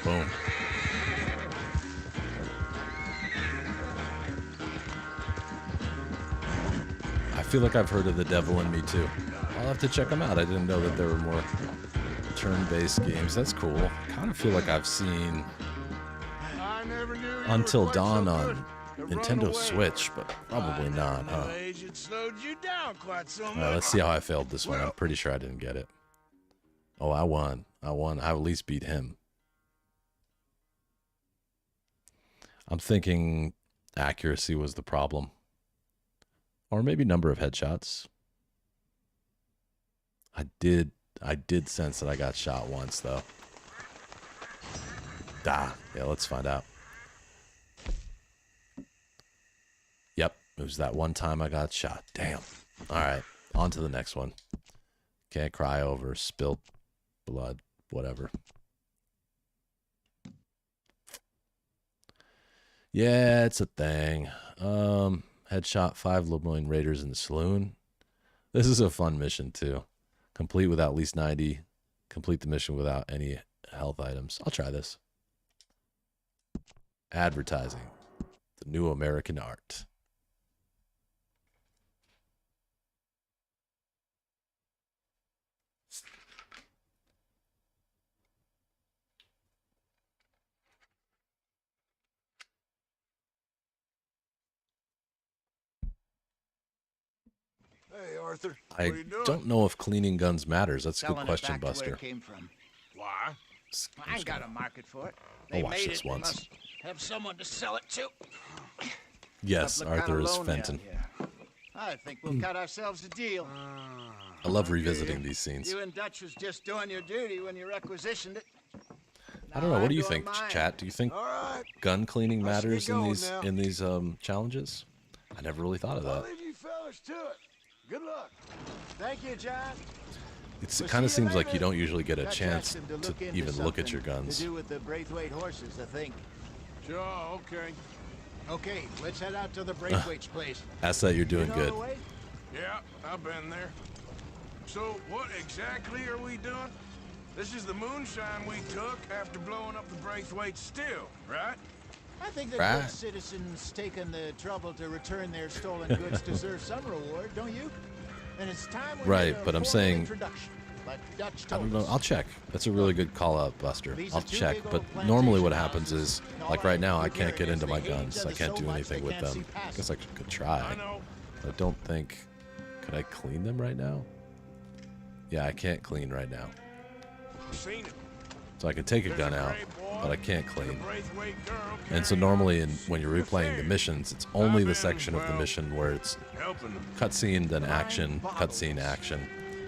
Boom. I feel like I've heard of The Devil in Me too. I'll have to check them out. I didn't know that there were more turn-based games. That's cool. Kind of feel like I've seen I never knew you Until were quite Dawn so on good at Nintendo runaway. Switch, but probably not, huh? Age it slowed you down quite so much. Let's see how I failed this one. I'm pretty sure I didn't get it. Oh, I won. I at least beat him. I'm thinking accuracy was the problem. Or maybe number of headshots. I did sense that I got shot once, though. Yeah, let's find out. Yep, it was that one time I got shot. Damn. All right, on to the next one. Can't cry over spilt blood, whatever. Yeah, it's a thing. Headshot 5 Lemoyne Raiders in the saloon. This is a fun mission, too. Complete without at least 90. Complete the mission without any health items. I'll try this. Advertising. The new American art. Hey, Arthur. I don't know if cleaning guns matters. That's a good Selling it question, back to where Buster. it came from. Why? I ain't got a market for it. I'll They watch made this it. They once. must have someone to sell it to. Yes, Look kinda Arthur is lonely out Fenton. here. I think we'll cut ourselves a deal. I love revisiting these scenes. You and Dutch was just doing your duty when you requisitioned it. I don't know. What do you I'm think, doing mine. chat? Do you think All right. gun cleaning I'll see you matters going in now. these challenges? I never really thought of I'll that. leave you fellas to it. Good luck. Thank you, John. It We'll kind of see you seems like later. you don't usually get a Dutch chance asked him to look into even look at your something guns. To do with the Braithwaite horses, I think. Sure, okay. Okay, let's head out to the Braithwaite's place. That's that you're doing You know good. the way? Yeah, I've been there. So what exactly are we doing? This is the moonshine we took after blowing up the Braithwaite still, right? I think that Right. good citizens taking the trouble to return their stolen goods deserve some reward, don't you? And it's time we Right, made a but I'm formal saying- introduction, like Dutch I told don't know. us. I'll check. That's a really good call out, Buster. These I'll are two check. big But old normally what plantation happens houses, is, and all like I right now, can I can't figure get is into my they hate guns. each I other can't so do much anything they with can't them. see I past guess I could try. I know. I don't think. Could I clean them right now? Yeah, I can't clean right now. Seen it. So I can take a There's gun a out, gray boy but I can't and a clean. Braithwaite girl And so carrying normally, on. when you're replaying the missions, it's only the section of the mission where it's Helping them. cutscene, then action, cutscene, action.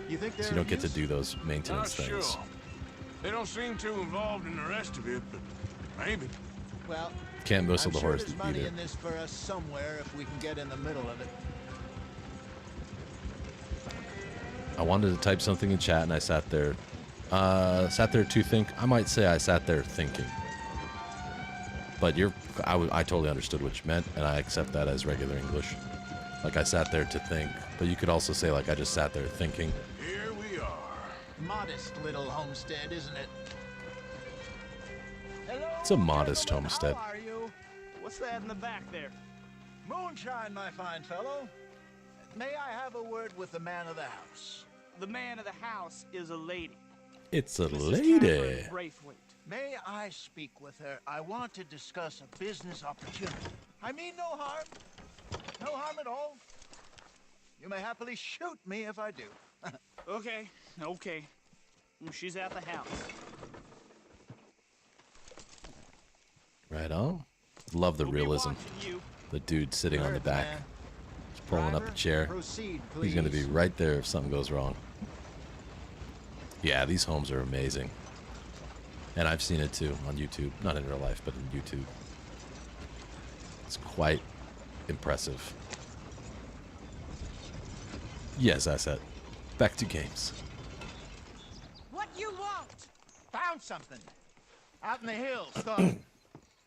You think So they're you don't get to used? do those Not maintenance things. sure. They don't seem too involved in the rest of it, but maybe. Well, Can't whistle I'm the sure horse there's money either. in this for us somewhere if we can get in the middle of it. I wanted to type something in chat, and I sat there to think. I might say I sat there thinking. But I totally understood what you meant, and I accept that as regular English. Like I sat there to think, but you could also say like I just sat there thinking. Here we are. Modest little homestead, isn't it? Hello, It's a modest gentlemen, homestead. How are you? What's that in the back there? Moonshine, my fine fellow. May I have a word with the man of the house? The man of the house is a lady. It's a Mrs. lady. Catherine Braithwaite. May I speak with her? I want to discuss a business opportunity. I mean no harm. No harm at all. You may happily shoot me if I do. Okay. She's at the house. Right on. Love the We'll be realism. watching you. The dude sitting on the Heard, back, man. just pulling up Driver, a chair. Proceed, He's going to be please. right there if something goes wrong. Yeah, these homes are amazing. And I've seen it too on YouTube. Not in real life, but in YouTube. It's quite impressive. Yes, Asset. Back to games. What you want? Found something. Out in the hills.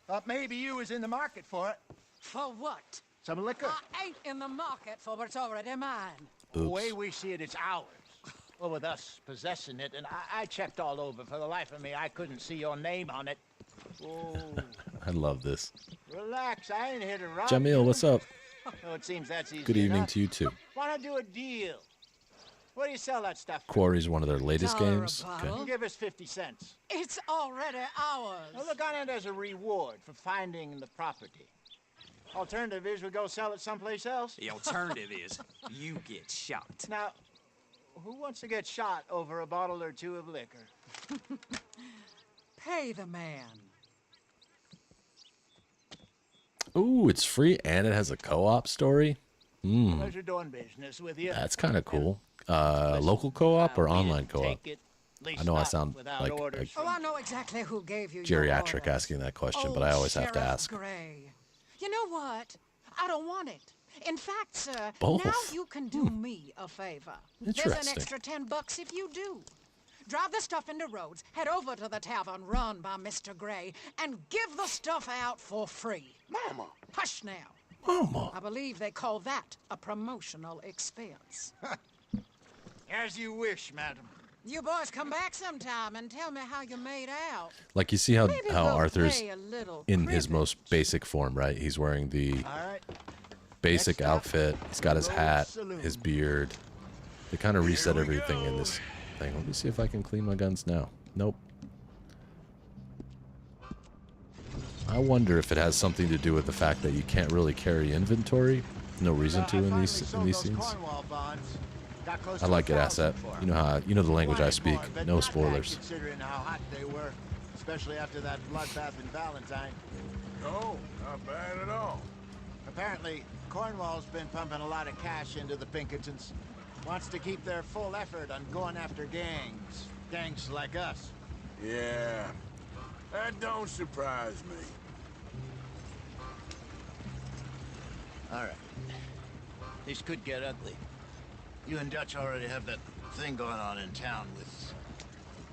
Thought maybe you was in the market for it. For what? Some liquor. I ain't in the market for what's already mine. The way Oops. we see it, it's ours. Well, with us possessing it, and I checked all over. For the life of me, I couldn't see your name on it. Oh, I love this. relax. I ain't here to rob Jamil, you. what's up? Oh, it seems that's easy Good evening enough. to you too. Wanna do a deal? What do you sell that stuff for? Quarry's one of their latest $1 a games. bottle. You give us 50 cents. It's already ours. Now look on it as a reward for finding the property. Alternative is we go sell it someplace else. The alternative is you get shot. Now, who wants to get shot over a bottle or two of liquor? Pay the man. Ooh, it's free and it has a co-op story. Pleasure doing business with you. That's kind of cool. Local co-op or online co-op? I know I sound like Oh, I know exactly who gave you geriatric your orders. asking that question, but Old I always have to Sheriff ask. Gray. You know what? I don't want it. In fact, sir, Both? now you can do me a favor. There's an Interesting. extra $10 if you do. Drive the stuff into Rhodes, head over to the tavern run by Mr. Gray, and give the stuff out for free. Mama. Hush now. Mama. I believe they call that a promotional expense. As you wish, madam. You boys come back sometime and tell me how you made out. Like you see how Maybe how we'll Arthur's pay a little in his cribbage. most basic form, right? He's wearing the All right. basic Next up, outfit. He's got his hat, Saloon. his beard. They kind of reset everything in this thing. Let me see if I can clean my guns now. Nope. I wonder if it has something to do with the fact that you can't really carry inventory. No reason to in these scenes. I like it, asset. You know how you know the language I speak. No spoilers. Considering how hot they were, especially after that bloodbath in Valentine. Oh, not bad at all. Apparently, Cornwall's been pumping a lot of cash into the Pinkertons. Wants to keep their full effort on going after gangs. Gangs like us. Yeah, that don't surprise me. All right. This could get ugly. You and Dutch already have that thing going on in town with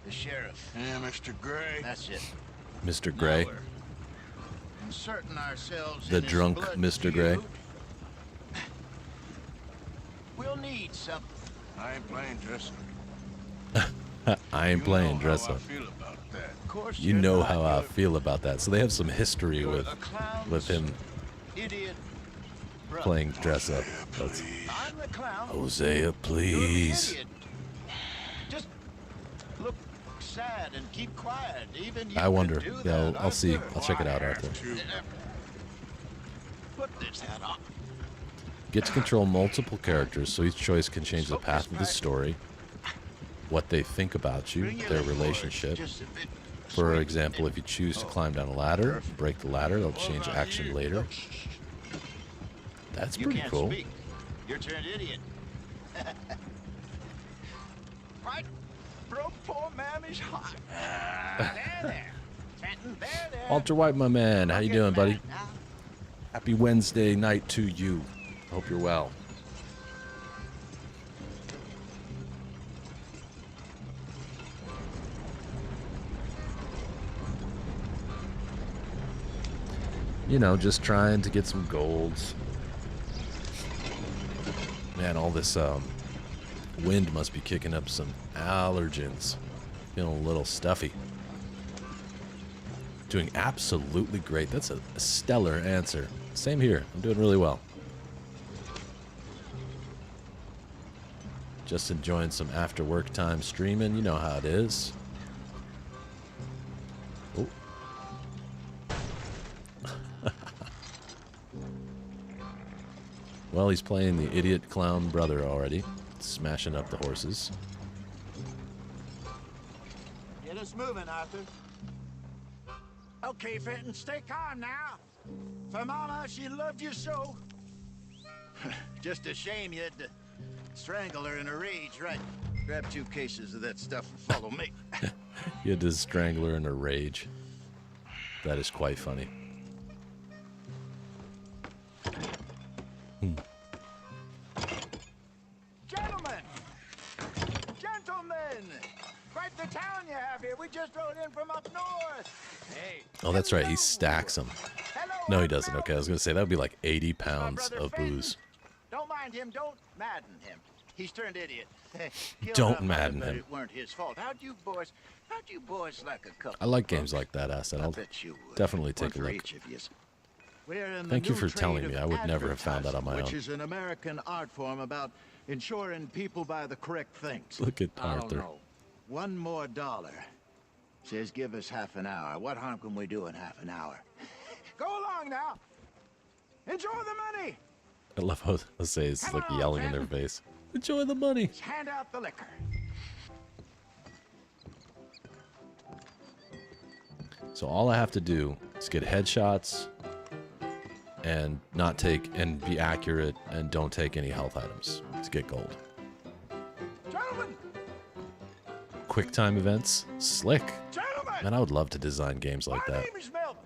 the sheriff. Yeah, Mr. Gray. That's it. Mr. Gray. Now we're inserting ourselves The in this drunk blood Mr. Gray. feud. We'll need something. I ain't playing dress up. I ain't playing dress How I up. feel about that. Of course You you're know not. how I You're- feel about that. So they have some history you're with a clown's with him idiot brother. playing dress up. That's I'm the clown. Hosea, You're the please. idiot. Just look sad and keep quiet. Even you I wonder. can do Yeah, that, I'll see. Arthur. I'll check it out, Arthur. Put this hat on. Get to control multiple characters, so each choice can change the path of the story, what they think about you, Bring your their leg forward relationship. just a bit. For Swing. example, if you choose to climb down a ladder, break the ladder, they'll change action later. That's You pretty can't cool. speak. You're turned idiot. Right, bro, poor mammy's hot. There. Trenton, there. Walter White, my man, how you doing, buddy? Back now. Happy Wednesday night to you. Hope you're well. You know, just trying to get some golds. Man, all this wind must be kicking up some allergens. Feeling a little stuffy. Doing absolutely great. That's a stellar answer. Same here. I'm doing really well. Just enjoying some after work time streaming. You know how it is. Oh. Well, he's playing the idiot clown brother already. Smashing up the horses. Get us moving, Arthur. Okay, Fenton, stay calm now. For Mama, she loved you so. Just a shame you had to strangle her in a rage, right? Grab 2 cases of that stuff and follow me. He had to strangle her in a rage. That is quite funny. Gentlemen! Gentlemen! Quite the town you have here. We just rode in from up north. Hey. Oh, that's right. He stacks them. Hello, No, he doesn't. Okay, I was going to say that would be like 80 pounds brother of Fenton. booze. Don't mind him. Don't madden him. He's turned idiot. Killed Don't our mother, madden but him. It weren't his fault. How'd you boys like a couple? I like games like that, Asset. I'll bet you would. definitely One take a for look. each of yous. We're in the Thank you new for telling trade me. of I would never have found that on my advertising, own. Which is an American art form about ensuring people buy the correct things. Look at I don't Arthur. know. $1 more. Says give us half an hour. What harm can we do in half an hour? Go along now. Enjoy the money. I love how Jose is like yelling in their face. Enjoy the money. Just hand out the liquor. So all I have to do is get headshots and not take and be accurate and don't take any health items to get gold. Gentlemen! Quick time events, slick. Gentlemen! Man, I would love to design games like My that. name is Melvin.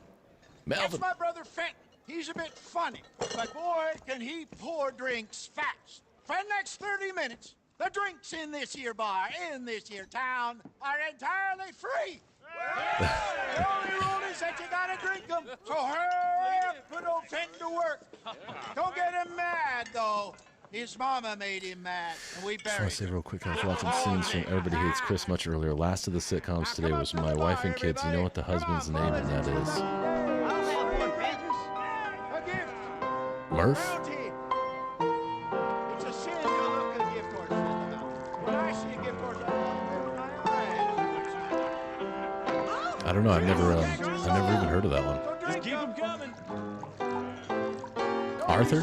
Melvin. That's my brother Fenton. He's a bit funny, but boy, can he pour drinks fast. For the next 30 minutes, the drinks in this here bar, in this here town, are entirely free. The only rule is that you gotta drink them. So hurry up, put old Fenton to work. Don't get him mad, though. His mama made him mad, and we Just want buried to say him. real quick, I was watching scenes from Everybody Hates Chris much earlier. Last of the sitcoms today was My Wife and Kids. You know what the husband's name in that is? A gift. Murph? Bounty. It's a sin to look a gift horse in the mouth. When I see a gift horse, I I don't know. I've never even heard of that one. Just keep them coming. Arthur?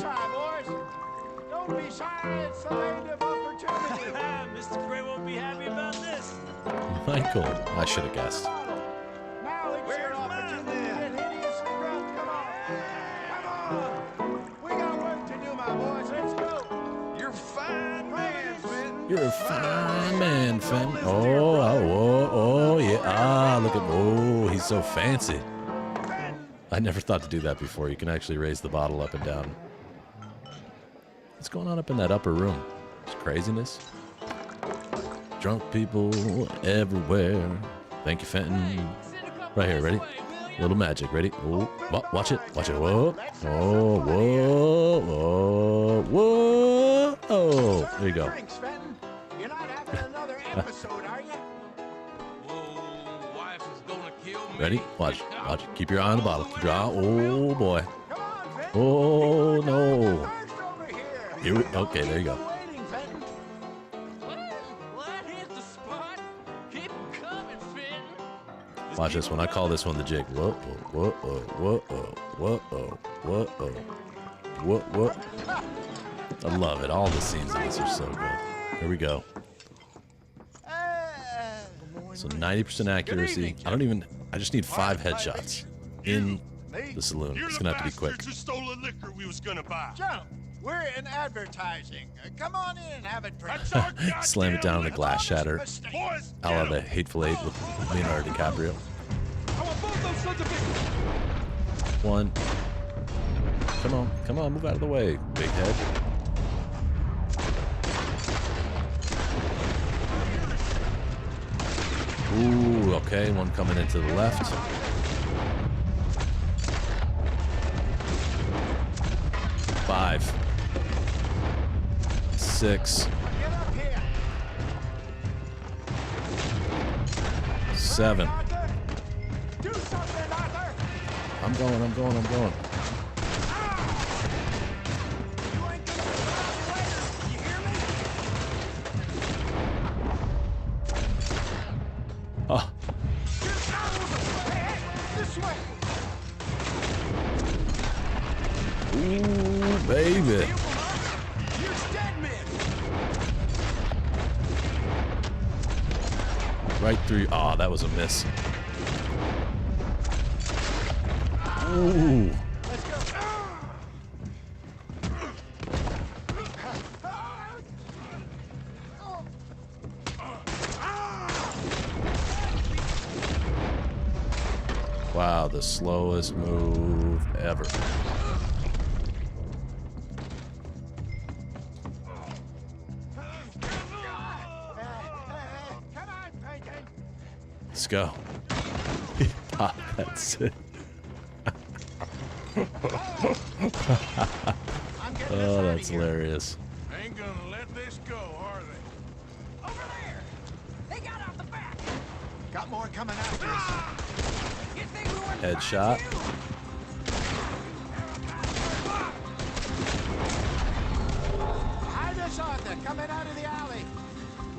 Don't be shy. It's the land of opportunity. Mr. Gray won't be happy about this. Michael. I should have guessed. Now it's your opportunity to get hideous and rough. Come on. Come on. We got work to do, my boys. Let's go. You're a fine man, Fenton. You're a fine man, Fenton. Oh, yeah. Ah, look at, oh, he's so fancy. I never thought to do that before. You can actually raise the bottle up and down. What's going on up in that upper room? It's craziness. Drunk people everywhere. Thank you, Fenton. Right here, ready? Little magic, ready? Oh, watch it, watch it. Whoa, whoa, whoa, whoa, whoa. Oh, there you go. Drinks, Fenton. You're not having another episode, are you? Whoa, wife is gonna kill me. Ready? Watch, watch. Keep your eye on the bottle. Keep your eye. Oh boy. Come on, Fenton. Oh no. First over here. Here we, okay, there you go. Waiting, Fenton. Well, that hit the spot. Keep 'em coming, Fenton. Watch this one. I call this one the jig. Whoa, whoa, whoa, whoa, whoa, whoa, whoa, whoa, whoa. I love it. All the scenes in this are so good. Here we go. So 90% accuracy. I just need 5 headshots in the saloon. It's gonna have to be quick. Who stole the liquor we was gonna buy? Joe, we're in advertising. Come on in and have a drink. Slam it down in the glass shatter. Boys, A la the Hateful Eight with Leonardo DiCaprio. One. Come on, move out of the way, big head. Ooh, okay, one coming into the left. Five. 6. Get up here. 7. Arthur. Do something, Arthur. I'm going. You ain't gonna be around later. You hear me? Oh, Get out of the way. Hey, this way. ooh, baby. Here's dead men. Right through. Ah, that was a miss. Ooh. Let's go. Wow, the slowest move ever. Come on, Bacon. Let's go. Ah, that's it. Oh, that's hilarious. Ain't gonna let this go, are they? Over there! They got out the back! Got more coming after us. You think we weren't Headshot. behind you? Hide us, Arthur. Coming out of the alley.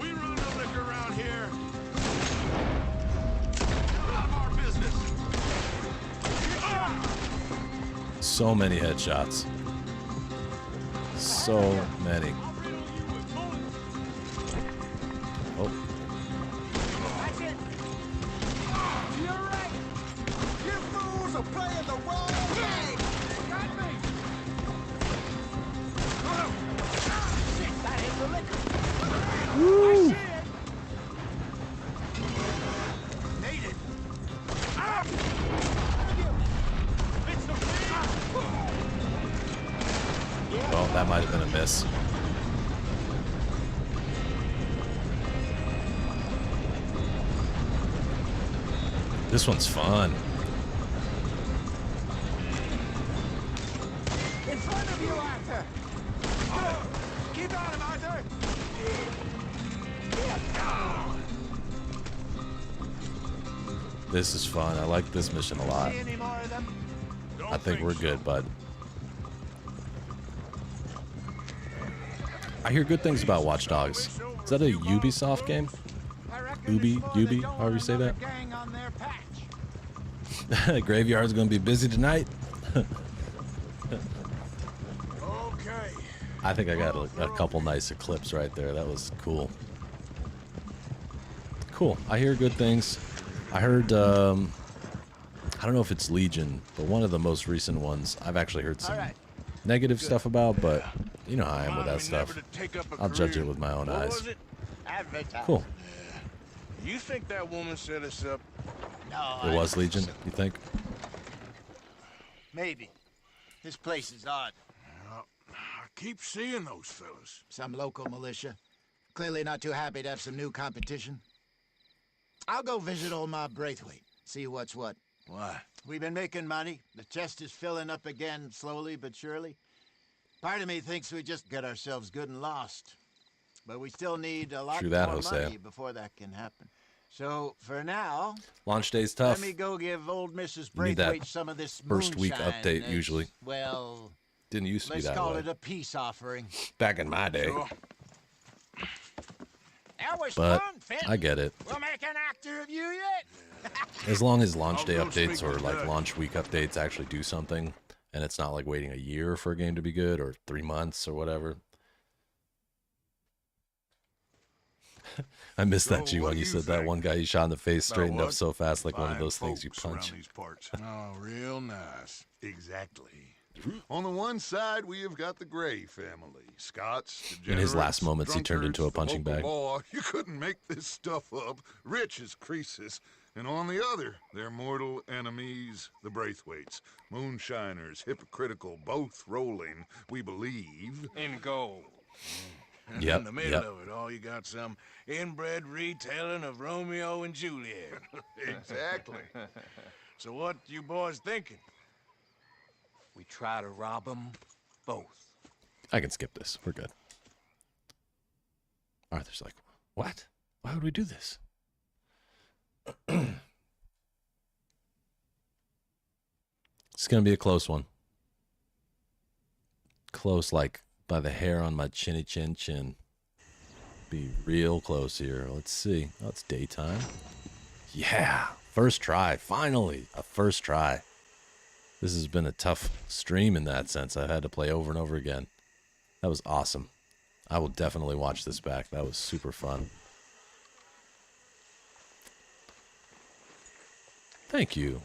We run the liquor around here. None of our business. So many headshots. So many. Oh, That's it. You're right. You fools are playing the wrong game. Got me. this. This one's fun. In front of you, Arthur! Keep on him, Arthur! This is fun. I like this mission a lot. See any more of them? I think we're good, bud. I hear good things about Watch Dogs. Is that a Ubisoft game? Ubi, however you say that. Graveyard's gonna be busy tonight. Okay. I think I got a couple nice clips right there. That was cool. Cool. I hear good things. I heard, I don't know if it's Legion, but one of the most recent ones, I've actually heard some negative stuff about, but you know how I am with that stuff. I'll judge it with my own eyes. Cool. You think that woman set us up? No, It was Legion, you think? Maybe. This place is odd. I keep seeing those fellas. Some local militia. Clearly not too happy to have some new competition. I'll go visit old Ma Braithwaite, see what's what. Why? We've been making money. The chest is filling up again, slowly but surely. Part of me thinks we just get ourselves good and lost. But we still need a lot True that, more Jose. money before that can happen. So, for now, Launch day's tough. let me go give old Mrs. You need that Braithwaite some of this first week moonshine update, as, usually. Well, Didn't used to be let's that call way. it a peace offering. Back in my day. Sure. That was But fun, Finn. I get it. We'll make an actor of you yet. As long as launch day I'll go updates speak or with like Doug. launch week updates actually do something, and it's not like waiting a year for a game to be good or 3 months or whatever. I missed that, So, G, what when do you you said that think? one guy you shot in the face straightened up what? so fast like one of Fine those things you folks around punch. these parts. Oh, real nice. Exactly. On the one side, we have got the Gray family. Scots, In his last degenerates, moments, he turned into a drunkards, punching the bag. local law. You couldn't make this stuff up. Rich as Croesus. And on the other, their mortal enemies, the Braithwaites. Moonshiners, hypocritical, both rolling, we believe. In gold. And Yep, in the middle yep. of it all, you got some inbred retelling of Romeo and Juliet. Exactly. So what you boys thinking? We try to rob them both. I can skip this. We're good. Arthur's like, what? Why would we do this? It's going to be a close one. Close, like by the hair on my chinny chin chin. Be real close here. Let's see. Oh, it's daytime. Yeah. First try. Finally. A first try. This has been a tough stream in that sense. I've had to play over and over again. That was awesome. I will definitely watch this back. That was super fun. Thank you.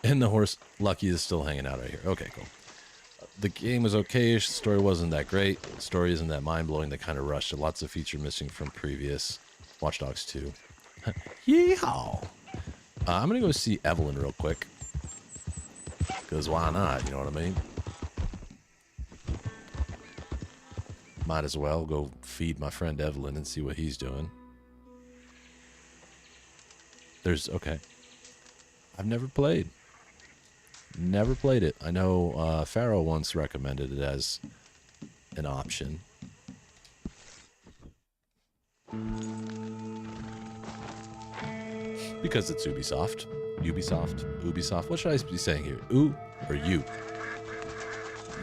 And the horse, Lucky, is still hanging out right here. Okay, cool. The game was okay-ish. The story wasn't that great. The story isn't that mind-blowing. They kind of rushed it. Lots of feature missing from previous Watch Dogs 2. Yeehaw! I'm going to go see Evelyn real quick. Because why not? You know what I mean? Might as well go feed my friend Evelyn and see what he's doing. Okay. I've never played. Never played it. I know Pharaoh once recommended it as an option. Because it's Ubisoft. Ubisoft. What should I be saying here? U or U?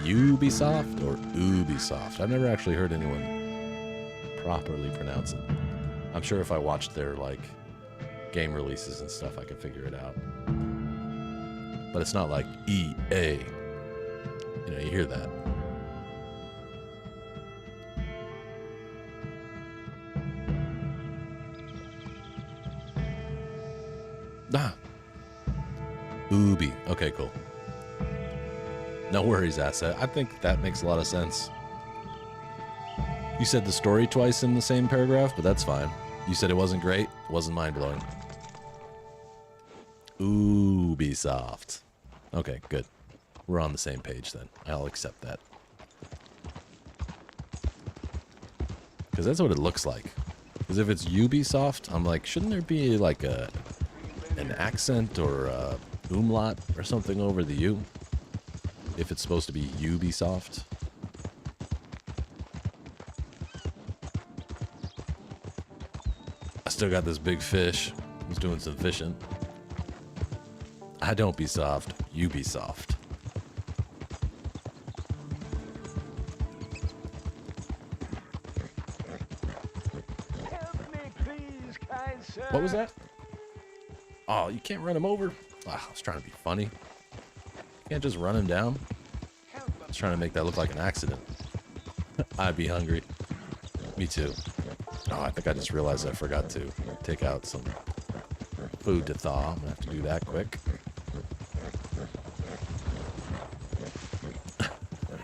Ubisoft or Ubisoft? I've never actually heard anyone properly pronounce it. I'm sure if I watched their like game releases and stuff, I could figure it out. But it's not like EA. You know, you hear that. Ah. Ubi. Okay, cool. No worries, asset. I think that makes a lot of sense. You said the story twice in the same paragraph, but that's fine. You said it wasn't great. It wasn't mind-blowing. Ubisoft. Okay, good. We're on the same page then. I'll accept that. Because that's what it looks like. Because if it's Ubisoft, I'm like, shouldn't there be like an accent or a umlaut or something over the U? If it's supposed to be Ubisoft. I still got this big fish. He's doing some fishing. I don't be soft, you be soft. Help me, please, kind sir. What was that? Oh, you can't run him over? Ah, I was trying to be funny. You can't just run him down. I was trying to make that look like an accident. I'd be hungry. Me too. Oh, I think I just realized I forgot to take out some food to thaw. I'm gonna have to do that quick.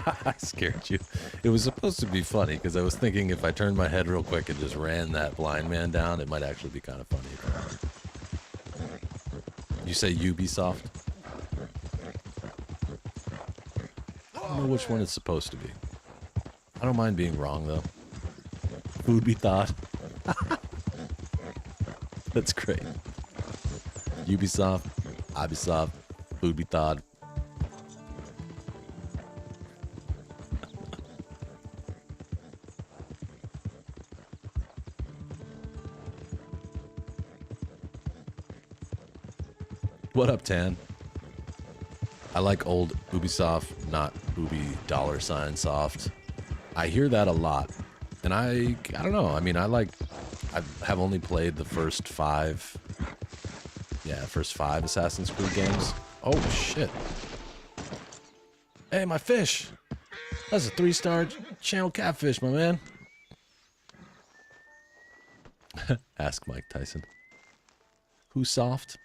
I scared you. It was supposed to be funny because I was thinking if I turned my head real quick and just ran that blind man down, it might actually be kind of funny. You say Ubisoft? I don't know which one it's supposed to be. I don't mind being wrong though. Food be thought. That's great. Ubisoft, Ubisoft, food be thought. What up, Tan? I like old Ubisoft, not Ubi $ soft. I hear that a lot. And I don't know. I mean, I have only played the first 5 Assassin's Creed games. Oh, shit. Hey, my fish. That's a 3-star channel catfish, my man. Ask Mike Tyson. Who's soft?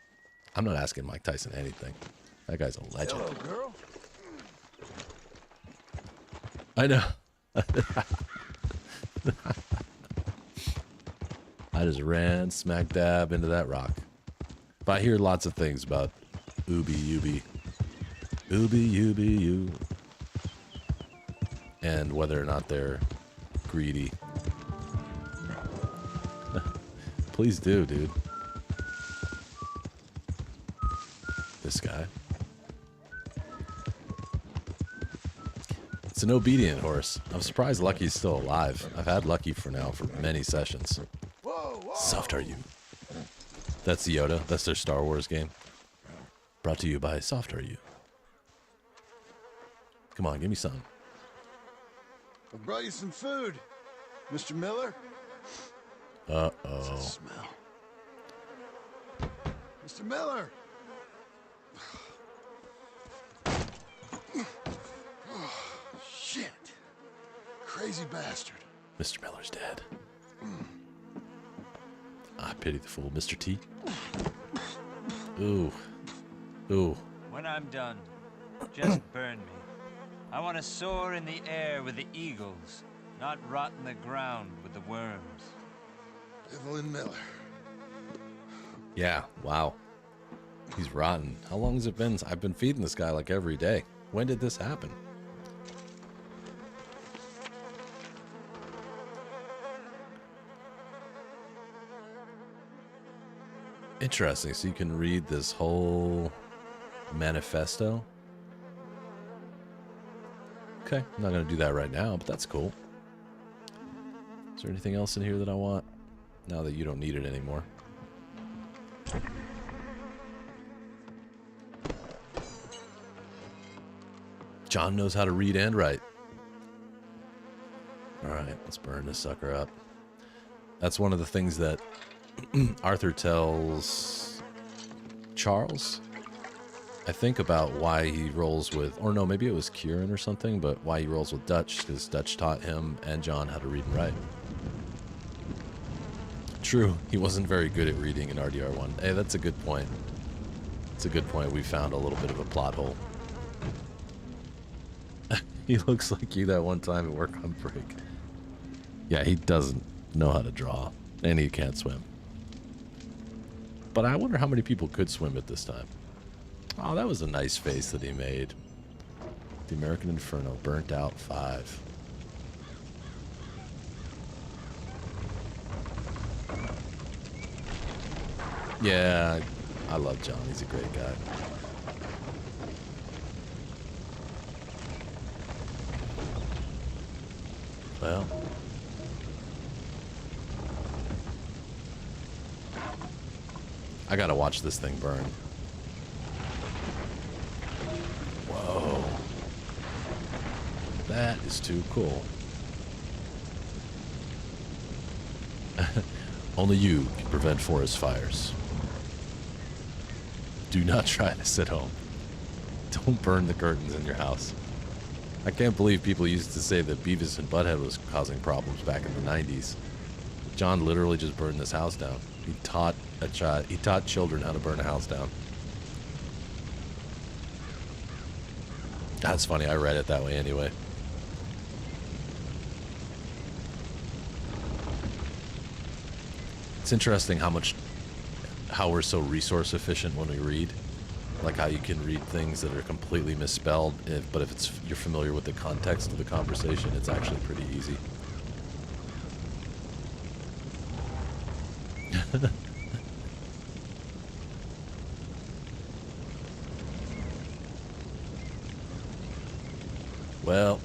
I'm not asking Mike Tyson anything. That guy's a legend. Hello, girl. I know. I just ran smack dab into that rock. But I hear lots of things about Ubi, and whether or not they're greedy. Please do, dude. This guy. It's an obedient horse. I'm surprised Lucky's still alive. I've had Lucky for many sessions. Soft are you? That's the Yoda. That's their Star Wars game. Brought to you by Soft Are You. Come on, give me some. I brought you some food, Mr. Miller. Uh-oh. What's that smell? Mr. Miller! Oh, shit. Crazy bastard. Mr. Miller's dead. I pity the fool, Mr. T. Ooh. Ooh. When I'm done, just burn me. I want to soar in the air with the eagles, not rot in the ground with the worms. Evelyn Miller. Yeah, wow. He's rotten. How long has it been? I've been feeding this guy like every day. When did this happen? Interesting. So you can read this whole manifesto. Okay, I'm not going to do that right now, but that's cool. Is there anything else in here that I want? Now that you don't need it anymore. John knows how to read and write. Alright, let's burn this sucker up. That's one of the things that Arthur tells Charles, I think, about why he rolls with, or no, maybe it was Kieran or something, but why he rolls with Dutch, because Dutch taught him and John how to read and write. True, he wasn't very good at reading in RDR1. Hey, that's a good point. It's a good point. We found a little bit of a plot hole. He looks like you that one time at work on break. Yeah, he doesn't know how to draw, and he can't swim. But I wonder how many people could swim at this time. Oh, that was a nice face that he made. The American Inferno, burnt out 5. Yeah, I love John. He's a great guy. Well, I gotta watch this thing burn. Whoa. That is too cool. Only you can prevent forest fires. Do not try this at home. Don't burn the curtains in your house. I can't believe people used to say that Beavis and Butthead was causing problems back in the 90s. John literally just burned this house down. He taught children how to burn a house down. That's funny, I read it that way anyway. It's interesting how we're so resource efficient when we read. Like how you can read things that are completely misspelled, but if you're familiar with the context of the conversation, it's actually pretty easy. Well,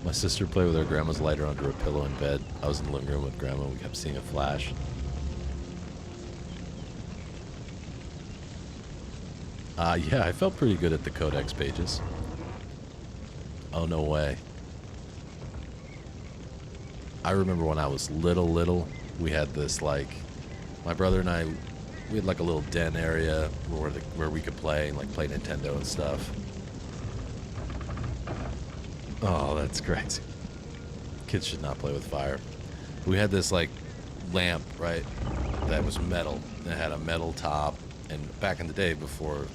my sister played with her grandma's lighter under a pillow in bed. I was in the living room with grandma. We kept seeing a flash. Yeah, I felt pretty good at the codex pages. Oh, no way. I remember when I was little, we had this, like, my brother and I, we had like a little den area where we could play Nintendo and stuff. Oh, that's crazy. Kids should not play with fire. We had this like lamp, right, that was metal. And it had a metal top. And back in the day, before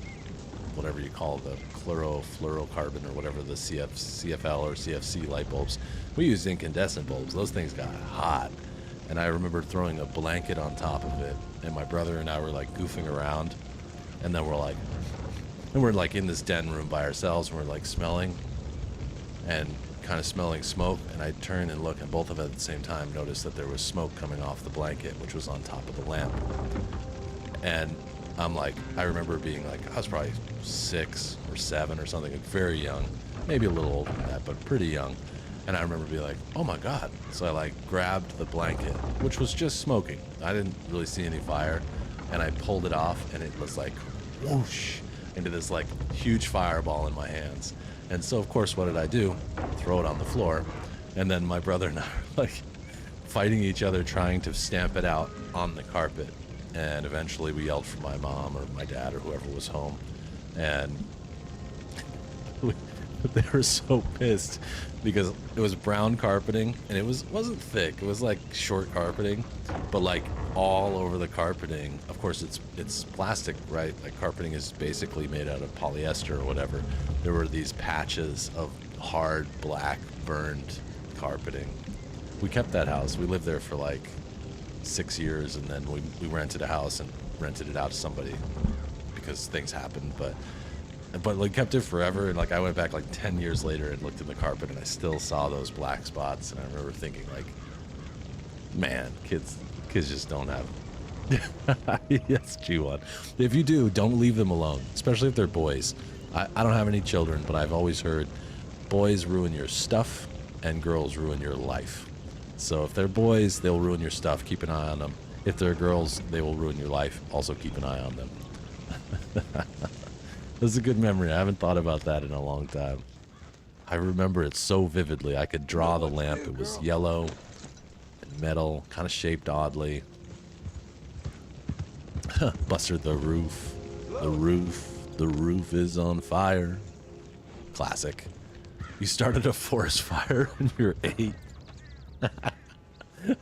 whatever you call the fluorocarbon or whatever the CFL or CFC light bulbs, we used incandescent bulbs. Those things got hot. And I remember throwing a blanket on top of it. And my brother and I were like goofing around. And then we're like in this den room by ourselves. And we're like smelling and kind of smelling smoke. And I turn and look, and both of us at the same time noticed that there was smoke coming off the blanket, which was on top of the lamp. And I'm like, I remember being like, I was probably 6 or 7 or something, very young, maybe a little older than that, but pretty young. And I remember being like, oh my God. So I like grabbed the blanket, which was just smoking. I didn't really see any fire. And I pulled it off, and it was like whoosh into this like huge fireball in my hands. And so of course, what did I do? Throw it on the floor. And then my brother and I were like fighting each other, trying to stamp it out on the carpet. And eventually we yelled for my mom or my dad or whoever was home. And they were so pissed because it was brown carpeting, and it wasn't thick. It was like short carpeting, but like all over the carpeting. Of course, it's plastic, right? Like carpeting is basically made out of polyester or whatever. There were these patches of hard black burned carpeting. We kept that house. We lived there for like 6 years, and then we rented a house and rented it out to somebody because things happened, but like kept it forever. And like I went back like 10 years later and looked in the carpet, and I still saw those black spots. And I remember thinking like, man, kids just don't have yes, G1. If you do, don't leave them alone, especially if they're boys. I don't have any children, but I've always heard boys ruin your stuff and girls ruin your life. So if they're boys, they'll ruin your stuff. Keep an eye on them. If they're girls, they will ruin your life. Also keep an eye on them. That's a good memory. I haven't thought about that in a long time. I remember it so vividly. I could draw the lamp. It was yellow and metal, kind of shaped oddly. Buster, the roof is on fire. Classic. You started a forest fire when you were 8.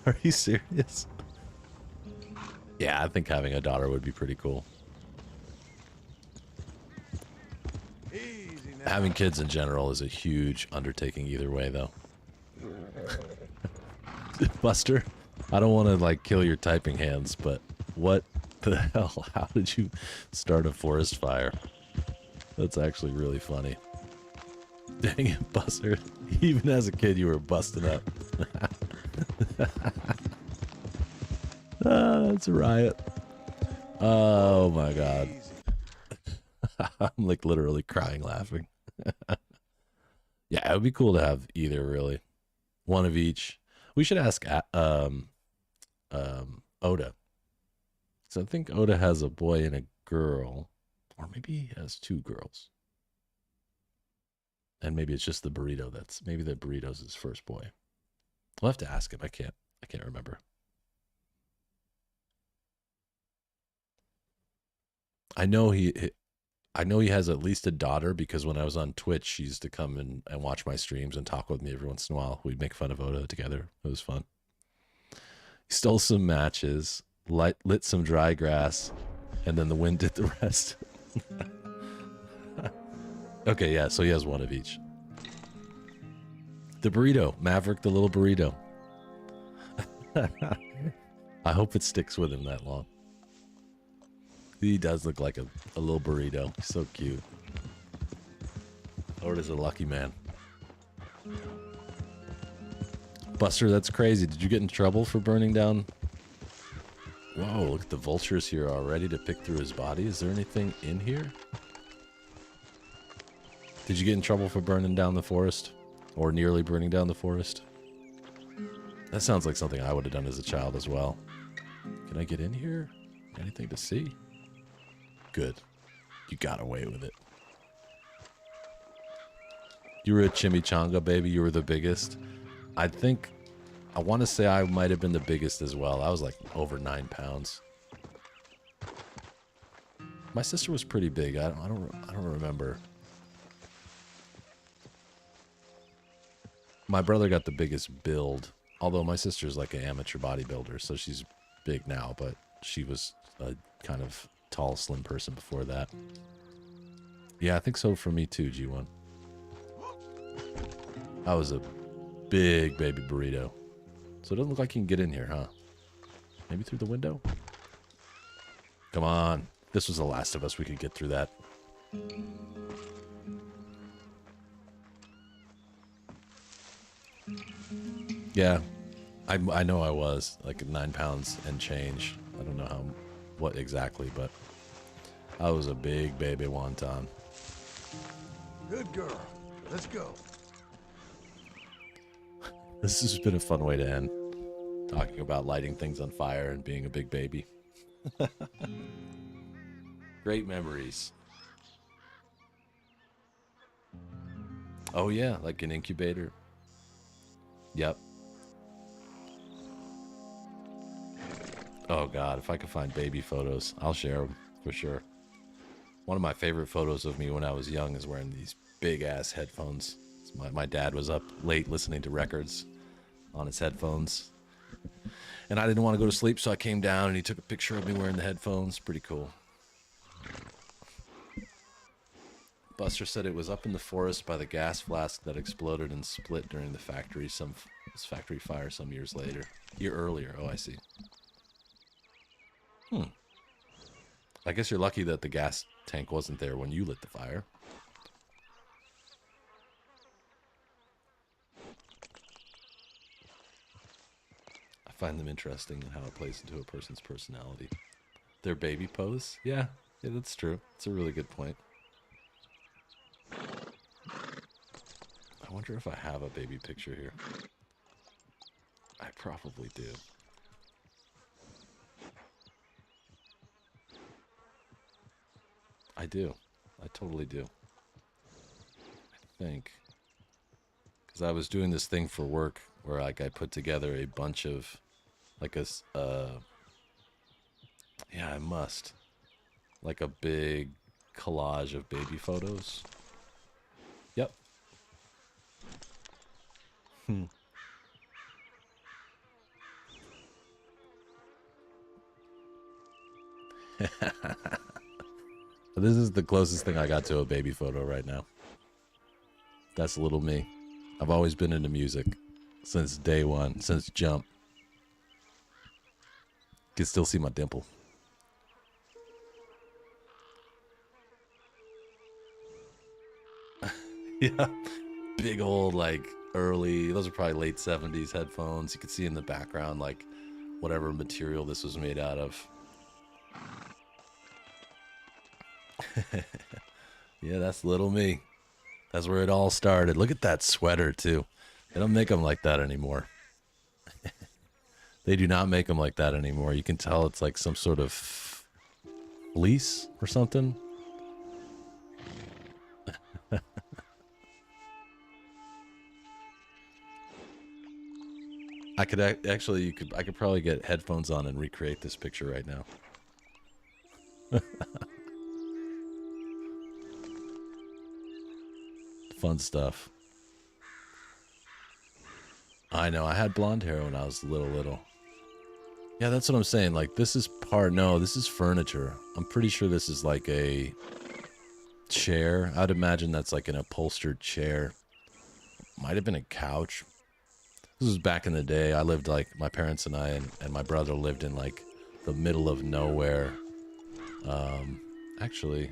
Are you serious? Yeah, I think having a daughter would be pretty cool. Having kids in general is a huge undertaking either way, though. Buster, I don't want to like kill your typing hands, but what the hell? How did you start a forest fire? That's actually really funny. Dang it, Buster. Even as a kid, you were busting up. That's a riot. Oh my god. I'm like literally crying laughing. Yeah, it would be cool to have either, really. One of each. We should ask Oda. So I think Oda has a boy and a girl. Or maybe he has two girls. And maybe it's just the burrito maybe the burrito's his first boy. We'll have to ask him. I can't remember. I know he has at least a daughter because when I was on Twitch, she used to come and watch my streams and talk with me every once in a while. We'd make fun of Oda together. It was fun. He stole some matches, lit some dry grass, and then the wind did the rest. Okay, yeah, so he has one of each. The burrito. Maverick, the little burrito. I hope it sticks with him that long. He does look like a little burrito. He's so cute. Lord is a lucky man. Buster, that's crazy. Did you get in trouble for burning down? Whoa, look at the vultures here already to pick through his body. Is there anything in here? Did you get in trouble for burning down the forest? Or nearly burning down the forest? That sounds like something I would have done as a child as well. Can I get in here? Anything to see? Good. You got away with it. You were a chimichanga, baby. You were the biggest. I want to say I might have been the biggest as well. I was like over 9 pounds. My sister was pretty big. I don't remember. My brother got the biggest build, although my sister's like an amateur bodybuilder, so she's big now, but she was a kind of tall, slim person before that. Yeah, I think so for me too, G1. I was a big baby burrito. So it doesn't look like you can get in here, huh? Maybe through the window? Come on. This was The Last of Us. We could get through that. Yeah, I know I was like 9 pounds and change. I don't know what exactly, but I was a big baby wonton. Good girl. Let's go. This has been a fun way to end. Talking about lighting things on fire and being a big baby. Great memories. Oh yeah, like an incubator. Yep. Oh god, if I could find baby photos, I'll share them for sure. One of my favorite photos of me when I was young is wearing these big ass headphones. My dad was up late listening to records on his headphones. And I didn't want to go to sleep, so I came down and he took a picture of me wearing the headphones. Pretty cool. Buster said it was up in the forest by the gas flask that exploded and split during the factory fire some years later. Year earlier. Oh, I see. I guess you're lucky that the gas tank wasn't there when you lit the fire. I find them interesting in how it plays into a person's personality. Their baby pose? Yeah, that's true. It's a really good point. I wonder if I have a baby picture here. I probably do. I do. I totally do. I think. Because I was doing this thing for work where like I put together a bunch of like yeah, I must. Like a big collage of baby photos. Yep. This is the closest thing I got to a baby photo right now. That's little me. I've always been into music since day one, since Jump. You can still see my dimple. Yeah, big old, like, early, those are probably late 70s headphones. You could see in the background, like, whatever material this was made out of. Yeah, that's little me. That's where it all started. Look at that sweater, too. They don't make them like that anymore. They do not make them like that anymore. You can tell it's like some sort of fleece or something. I could actually, I could probably get headphones on and recreate this picture right now. Fun stuff. I know, I had blonde hair when I was little. Yeah, that's what I'm saying. Like, this is no, this is furniture. I'm pretty sure this is like a chair. I'd imagine that's like an upholstered chair. Might have been a couch. This was back in the day. I lived, like, my parents and I and my brother lived in, like, the middle of nowhere. Actually,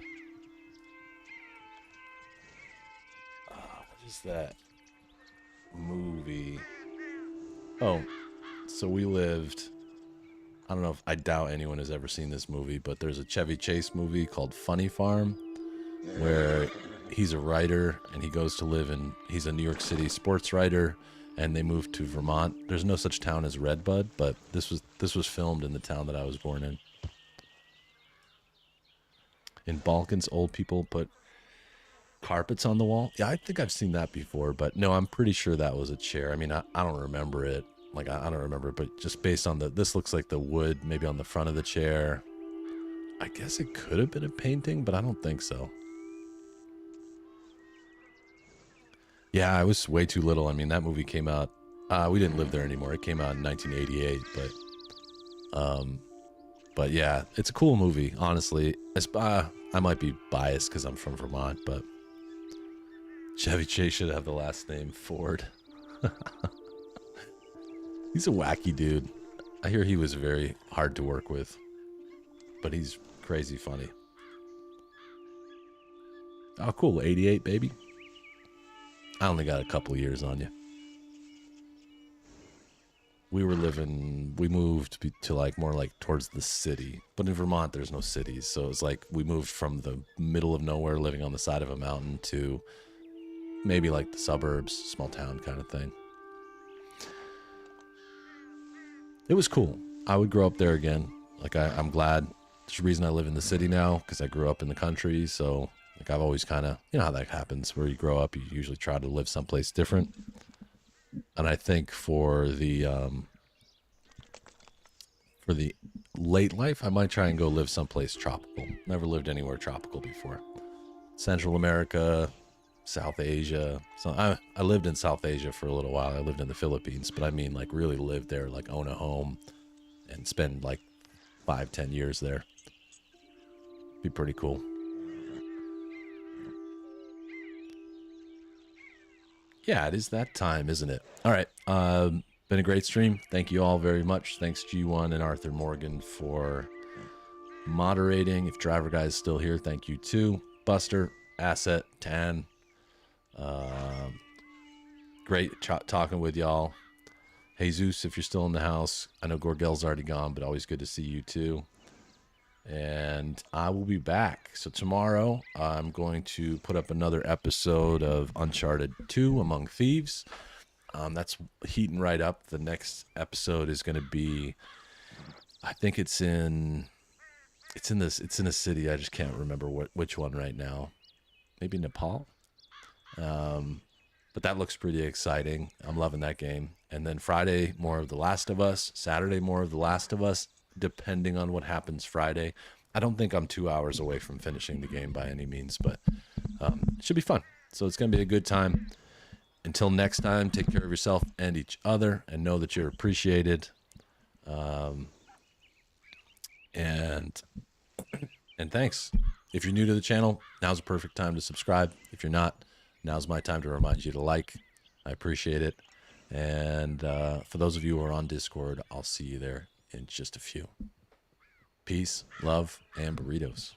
what is that movie? Oh, so we lived, I don't know if, I doubt anyone has ever seen this movie, but there's a Chevy Chase movie called Funny Farm where he's a writer and he goes to live in, he's a New York City sports writer, and they moved to Vermont. There's no such town as Redbud, but this was filmed in the town that I was born in. In Balkans, old people put carpets on the wall. Yeah, I think I've seen that before, but no, I'm pretty sure that was a chair. I mean, I don't remember it. Like, I don't remember it, but just based on this looks like the wood maybe on the front of the chair. I guess it could have been a painting, but I don't think so. Yeah, I was way too little. I mean, that movie came out, we didn't live there anymore. It came out in 1988, but yeah, it's a cool movie, honestly. I might be biased because I'm from Vermont, but Chevy Chase should have the last name Ford. He's a wacky dude. I hear he was very hard to work with, but he's crazy funny. Oh, cool. 88, baby. I only got a couple years on you. We moved to like more like towards the city, but in Vermont there's no cities, so it's like we moved from the middle of nowhere living on the side of a mountain to maybe like the suburbs, small town kind of thing. It was cool. I would grow up there again. Like, I'm glad. There's a reason I live in the city now, because I grew up in the country, so like I've always kind of, you know how that happens, where you grow up, you usually try to live someplace different. And I think for the late life, I might try and go live someplace tropical. Never lived anywhere tropical before. Central America, South Asia. So I lived in South Asia for a little while. I lived in the Philippines, but I mean like really lived there, like own a home and spend like 5-10 years there. Be pretty cool. Yeah, it is that time, isn't it? All right. Been a great stream. Thank you all very much. Thanks G1 and Arthur Morgan for moderating. If Driver Guy is still here, thank you too. Buster, Asset, Tan. Great talking with y'all. Jesus, if you're still in the house. I know Gorgel's already gone, but always good to see you too. And I will be back. So tomorrow I'm going to put up another episode of Uncharted 2 Among Thieves. That's heating right up. The next episode is going to be, I think it's in a city. I just can't remember which one right now. Maybe Nepal. But that looks pretty exciting. I'm loving that game. And then Friday, more of The Last of Us. Saturday, more of The Last of Us, depending on what happens Friday. I don't think I'm 2 hours away from finishing the game by any means, but it should be fun. So it's going to be a good time. Until next time, take care of yourself and each other, and know that you're appreciated. And thanks. If you're new to the channel, now's a perfect time to subscribe. If you're not, now's my time to remind you to like. I appreciate it. And for those of you who are on Discord, I'll see you there in just a few. Peace, love, and burritos.